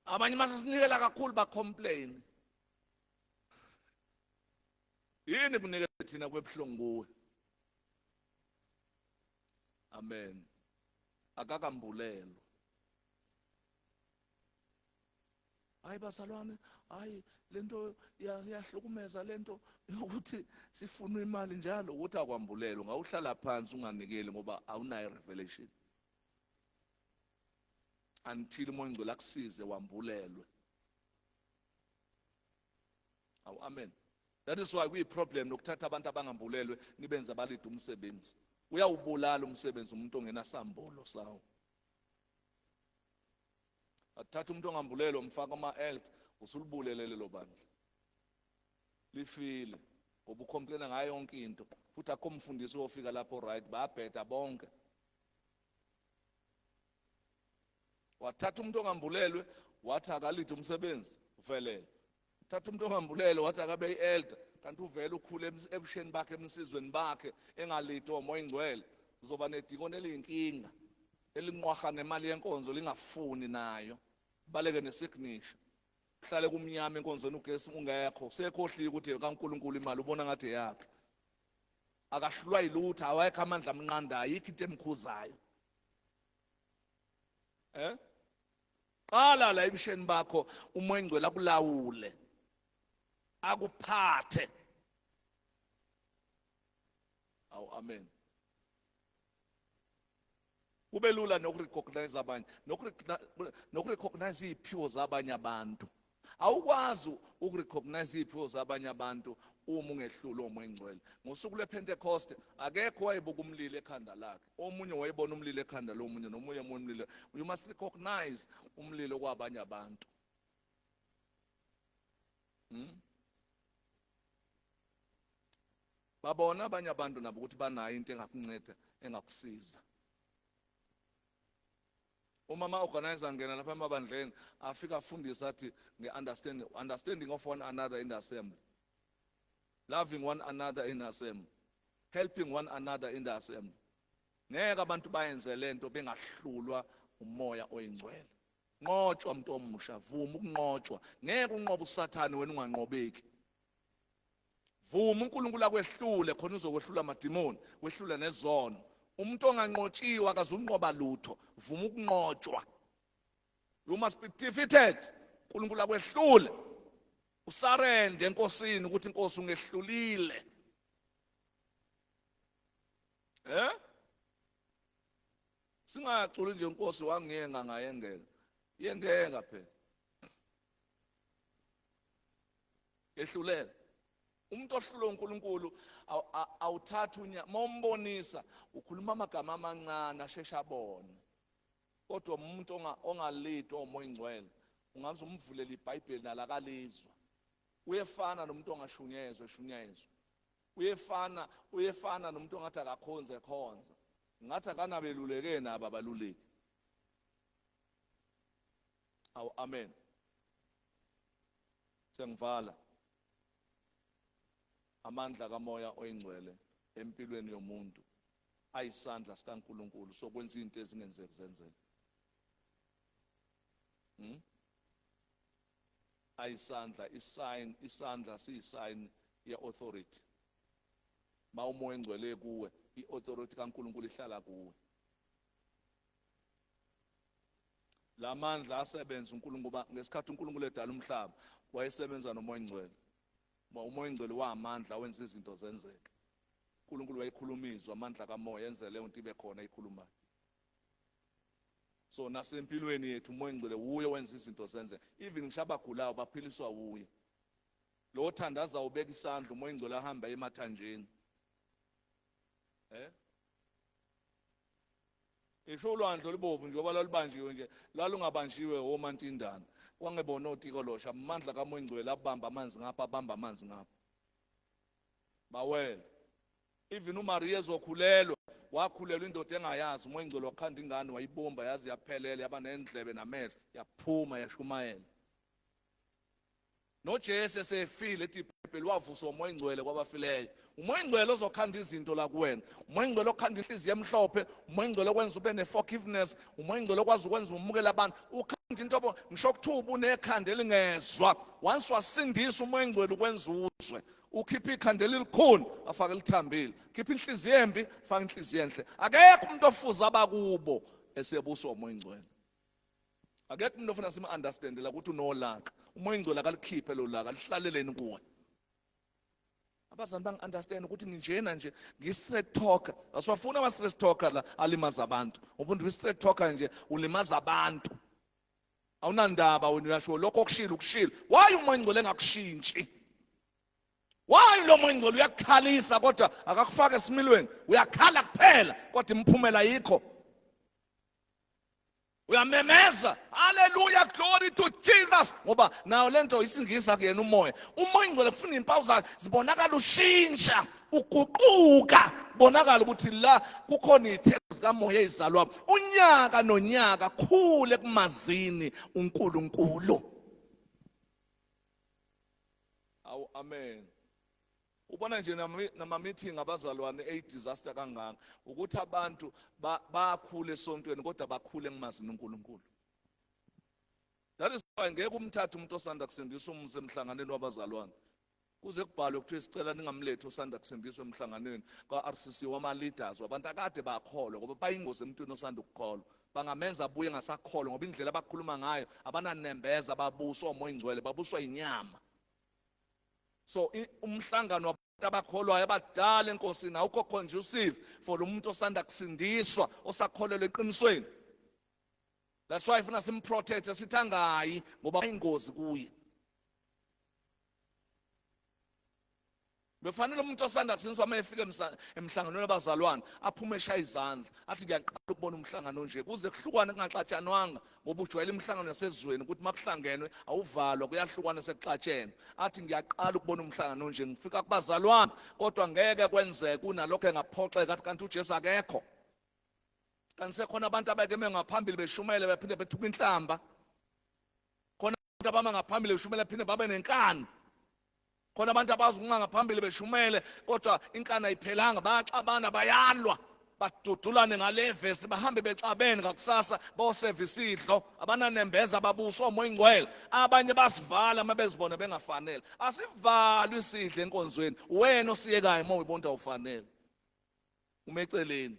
Abanye masasinikela kakhulu bacomplain. Yini kunikela thina kwebuhlungu kuwe? Amen. Akakambulelwa. Hayi bazalwane, hayi lento iyahlukumeza lento ukuthi sifuna imali njalo ukuthi akwambulelwa. Ngawuhlala phansi unganikeli ngoba awunayo revelation. Until uMoya akusize wambulelwe. Amen. That is why we problem nokuthatha abantu abangambulelwe nibenza abalida umsebenzi. Uyawubulala umsebenzi umuntu ongenasambolo sawo. Athatha umuntu ongambulelwe umfaka ama-elt usulibulelele lo bandla. Lifile ngoba ucomplaina ngayo yonke into. Futhi akho mfundisi ofika lapho right bayabheda bonke. Wathatha umuntu ongambulelwe wathi akalida umsebenzi uvelele. Thatha umuntu ongambulelwe wathi akabe i-elder kanti uvela ukhule ebusheni bakhe emsizweni bakhe engalidi omoya ingcwele. Uzoba nedikoni eliyinkinga elinqwaha nemali yenkonzo lingafuni nayo. Baleke nesignature. Uhlale kumnyama enkonzweni ugesi ungekho. Sekhohliwe ukuthi kaNkulunkulu imali ubona ngathi yakhe. Akahlulwa yilutho awekho amandla amnqandayo ayikho into emkhuzayo. Qala la ebusheni bakho umoya ingcwele akulawule. Akuphathe. Amen. Kube lula nokurecognize abanye, nokurecognize iziphiwo zabanye abantu. Awukwazi ukurecognize iziphiwo zabanye abantu uma ungehlula umoya ingcwele. Ngosuku lwePentecost akekho wayebuka umlilo ekhanda lakhe. Omunye wayebona umlilo ekhanda lomunye nomunye umlilo. You must recognize umlilo kwabanye abantu. Babona abanye abantu nabo ukuthi banayo into engakunceda engakusiza. Uma organizer ngena lapha emabandleni afika afundisa athi understanding of one another in the assembly, loving one another in the assembly, helping one another in the assembly. Ngeke abantu bayenze lento bengahlulwa umoya oyingcwele. Nqotshwa umuntu omusha, vuma ukunqotshwa. Ngeke unqobe usathane wena unganqobeki. Vuma uNkulunkulu akwehlule khona uzokwehlula amadimoni, wehlule nezono. Umuntu onganqotshiwe akazunqoba lutho, vuma ukunqotshwa. You must be defeated. uNkulunkulu akwehlule. Usarende enkosini ukuthi inkosi ungehlulile. Singaculi nje inkosi wangenga ngayengeka. Yengenga phela. Yehlulele. Umuntu ohlule uNkulunkulu awuthatha mombonisa ukhuluma amagama amancane ashesha abone. Kodwa umuntu ongalidwa umoya ingcwele ungaze umvulela iBhayibheli nalakalizwa. Uyefana nomuntu ongashunyezwe eshunyezwe. Uyefana nomuntu ongathi akakhonze khonza. Ngathi akanabeluleke nabo abaluleki. Amen. Sengivala. Amandla kamoya oyingcwele empilweni yomuntu ayisandla sikaNkulunkulu sokwenza izinto ezingenzeki zenzeke. Ayisandla isandla siyisign ye-authority. Ma umoya ingcwele kuwe, i-authority kaNkulunkulu ihlala kuwe. La mandla asebenza uNkulunkulu ngesikhathi uNkulunkulu edala umhlaba, wayesebenza nomoya ingcwele. Umoya ingcwele wamandla wenza izinto zenzeke. uNkulunkulu wayikhulumizwa amandla kamoya yenze leyo nto ibe khona ikhulumayo. So nasempilweni yethu umoya ingcwele uye wenza izinto zenzeke. Even ngishabagulayo baphiliswa uye. Lo thandaza ubeka isandla umoya ingcwele ahamba emathanjeni. Isho ulwandle libovu njengoba lalibanjiwe nje, lalungabanjiwe omantindana. Wangebona oTikolosha amandla kamoya ingcwele abamba amanzi ngapha abamba amanzi ngapha. bawela. Even uMaria ezokhulelwa wakhulelwa indoda engayazi, umoya ingcwele wakhanda ingane wayibomba yazi yaphelela yaba nendlebe namehlo yaphuma yashumayela. NoJesu esefile ethi iBhayibheli wavuswa umoya ingcwele kwabafileyo. Umoya ingcwele ozokhanda izinto la kuwena, umoya ingcwele okhanda inhliziyo emhlophe, umoya ingcwele okwenza ube ne-forgiveness, umoya ingcwele okwazi ukwenza umukela abantu. Ukhanda into obo ngisho kuthiwa unekhanda elingezwa, once wasindisa umoya ingcwele ukwenza uzwe. Ukhipha ikhanda elikhulu afake lithambile, khipha inhliziyo embi afake inhliziyo enhle. Akekho umuntu ofuza abakubo esebuswa umoya ingcwele. Akekho umuntu ofuna sima-understandela ukuthi unolaka. Umoya ingcwele akalikhiphe lo laka, lihlaleleni kuwe. Abazali bangi-understand ukuthi nginjena nje ngi-straight talker. Asiwafuna ama-straight talker la alimaza abantu. Umuntu wi-straight talker nje ulimaza abantu. Awunandaba wena uyasho lokho okushilo ukushilo. Why umoya ingcwele engakushintshi? Why lo moya ingcwele uyakukhalisa kodwa akakufaka esimilweni? Uyakhala kuphela kodwa imphumela yikho. Uyamemeza, hallelujah, glory to Jesus. Ngoba nawo lento isingisa kuyena umoya. Umoya ingcwele kufuna impawu zakhe zibonakala ushintsha, uguquka, bonakala ukuthi la kukhona izithelo zikamoya ezizalwa. Unyaka nonyaka khule kumazini uNkulunkulu. Awu amen. Ubona nje nama-meeting abazalwane disaster kangaka ukuthi abantu bakhule esontweni kodwa bakhule ngimazini uNkulunkulu. That is why ngeke umthathe umuntu osanda kusindiswa umse emhlanganweni wabazalwane. Kuze kubhalwe kuthiwa sicela ningamlethi osanda kusindiswa emhlanganweni ka-RCC wama-leaders wabantu akade bakholwa ngoba bayingozi emntwini osanda ukukholwa. Bangamenza abuye ngasakholwa ngoba indlela abakhuluma ngayo abananembeza, babuswa umoya ingcwele, babuswa inyama. So umhlangano wabantu abakholwayo abadala enkosini awukho conducive for umuntu osanda kusindiswa osakholelwa eqinisweni. That's why ifuna simprotect sithi angayi ngoba ingozi kuye. Befanele umuntu osanda kusindiswa uma efika emhlanganweni wabazalwane aphume eshaya izandla athi ngiyaqala ukubona umhlangano nje kuze kuhlukwane kungaxatshanwanga ngoba ujwayele imhlangano yasezweni ukuthi makuhlangenwe awuvalwa kuyahlukwana sekuxatshene. Athi ngiyaqala ukubona umhlangano nje ngifika kubazalwane kodwa ngeke kwenzeke unalokho engaphoxeka kanti uJesu akekho. Kanti sekhona abantu abakeme ngaphambili beshumele bephinde bethuka inhlamba. Khona abantu abama ngaphambili beshumele bephinde babe nenkani. Khona abantu abazi ukunqa ngaphambili beshumele kodwa inkani ayiphelanga bayaxabana bayalwa badudulane ngale vesi bahambe bexabene ngakusasa boservice idlo abananembeza babuswa umoya ingcwele. Abanye basivala uma bezibona bengafanele. Asivalwe isidle enkonzweni wena osiyekayo uma uyibona awufanele umeceleni.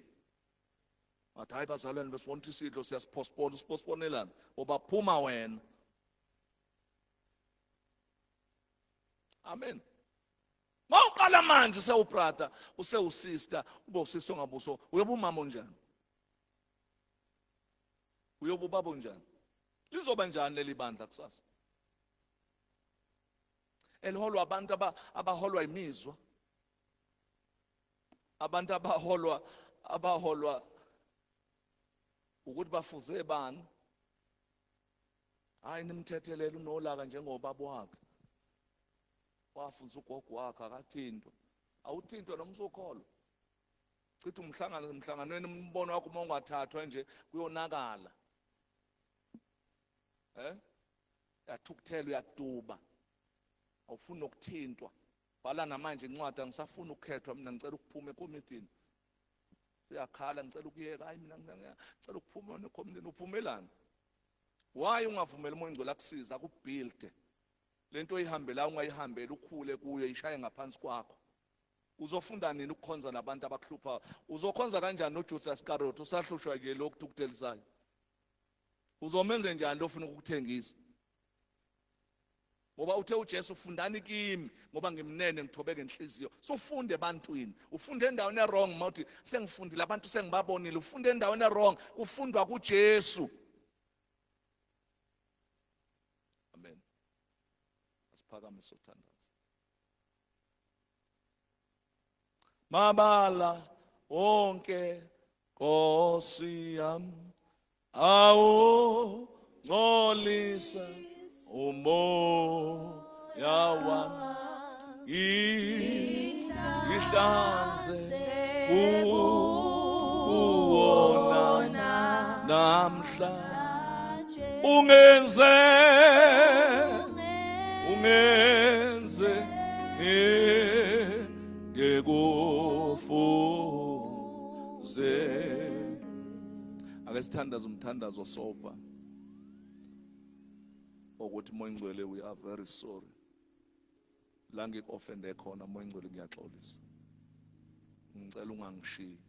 Wathi hayi bazalwane besibona ukuthi isidlo siyasipostpone usipostponelana ngoba phuma wena. Amen. Mawuqala manje usewubrother, usewusister, ube usisi ongabuso, uyoba umama onjani? Uyoba ubaba onjani? Lizoba njani leli bandla kusasa? Eliholwa abantu abaholwa imizwa. Abantu abaholwa ukuthi bafuze bani? Hayi nimthethelela unolaka njengobaba wakhe. Wafuza ugogo wakhe akathintwa. Awuthintwa noma usukholwa. Cithi emhlanganweni umbono wakho uma ungathathwa nje kuyonakala. Yathukuthela uyaduba. Awufuni ukuthintwa. Bhala namanje incwadi angisafuni ukukhethwa mina ngicela ukuphuma ekomidini. Uyakhala ngicela ukuyeka hayi mina ngicela ukuphuma nekomidini uphumelana. Why ungavumela umoya ingcwele akusiza akubuild? Lento oyihambela ungayihambela ukhule kuyo ishaye ngaphansi kwakho. Uzofunda nini ukukhonza nabantu abakuhlupha? Uzokhonza kanjani noJudas Iscariot usahlushwa ke lokhu tukutelisayo? Uzomenze njani lo ufuna ukukuthengisa? Ngoba uthe uJesu ufundani kimi ngoba ngimnene ngithobeke inhliziyo. So ufunde ebantwini. Ufunde endaweni e-wrong mawuthi sengifundile abantu sengibabonile. Ufunde endaweni e-wrong ufundwa kuJesu. Amen. Asiphakame sothandaza. Mabala onke Nkosi yami awu ngcolisa umoya wami ihlanze kuwona namhlanje ungenze ngekufuze. Ake sithandaze umthandazo soba ukuthi Moya Ngcwele, we are very sorry la ngikuoffende khona. Moya Ngcwele, ngiyaxolisa, ngicela ungangishiyi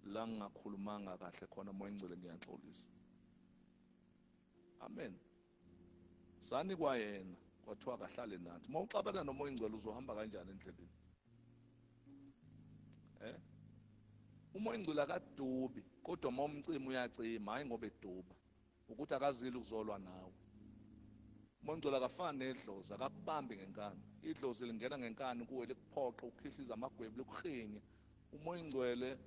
la ngingakhulumanga kahle khona. Moya Ngcwele, ngiyaxolisa. Amen. Sani kwayena kwathiwa kahlale nathi. Uma uxabana noMoya Ngcwele uzohamba kanjani endleleni? uMoya Ngcwele akadubi, kodwa uma umcima uyacima, hayi ngoba eduba ukuthi akazili ukuzolwa nawe. uMoya Ngcwele akafani nedlozi, akakubambi ngenkani. Idlozi lingena ngenkani kuwe likuphoqa, ukhihliza amagwebu, likuhinye. uMoya Ngcwele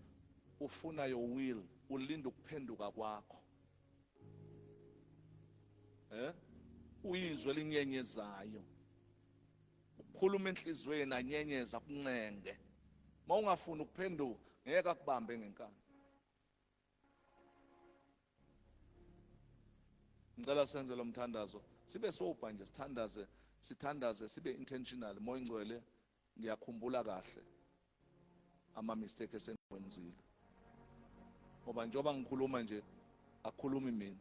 ufuna your will, ulinda ukuphenduka kwakho. Uyizwe linyenyezayo, ukhuluma enhlizweni anyenyeza kuncenge. Uma ungafuni ukuphenduka ngeke akubambe ngenkani. Ngicela senze lo mthandazo sibe soba nje, sithandaze sibe intentional. Moya Ngcwele, ngiyakhumbula kahle ama mistake esengiwenzile, ngoba njengoba ngikhuluma nje akukhulumi mina.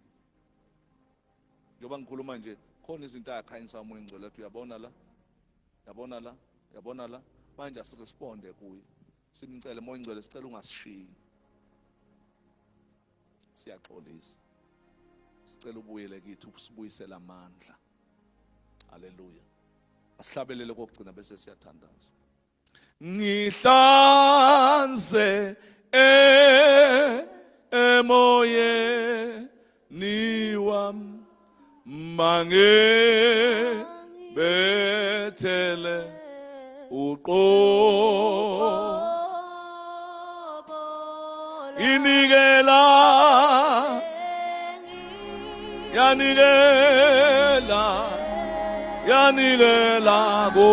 Njengoba ngikhuluma nje khona izinto ayakhanyisa uMoya Ngcwele ethi uyabona la, yabona la, yabona la. Manje asiresponde kuye, simcele Moya Ngcwele, sicela ungasishiyi, siyaxolisa, sicela ubuyele kithi usibuyisela amandla. Haleluya. Asihlabelele kokugcina bese siyathandaza. Ngihlanze emoyeni wami mange bethele uqobo inikela yanikela go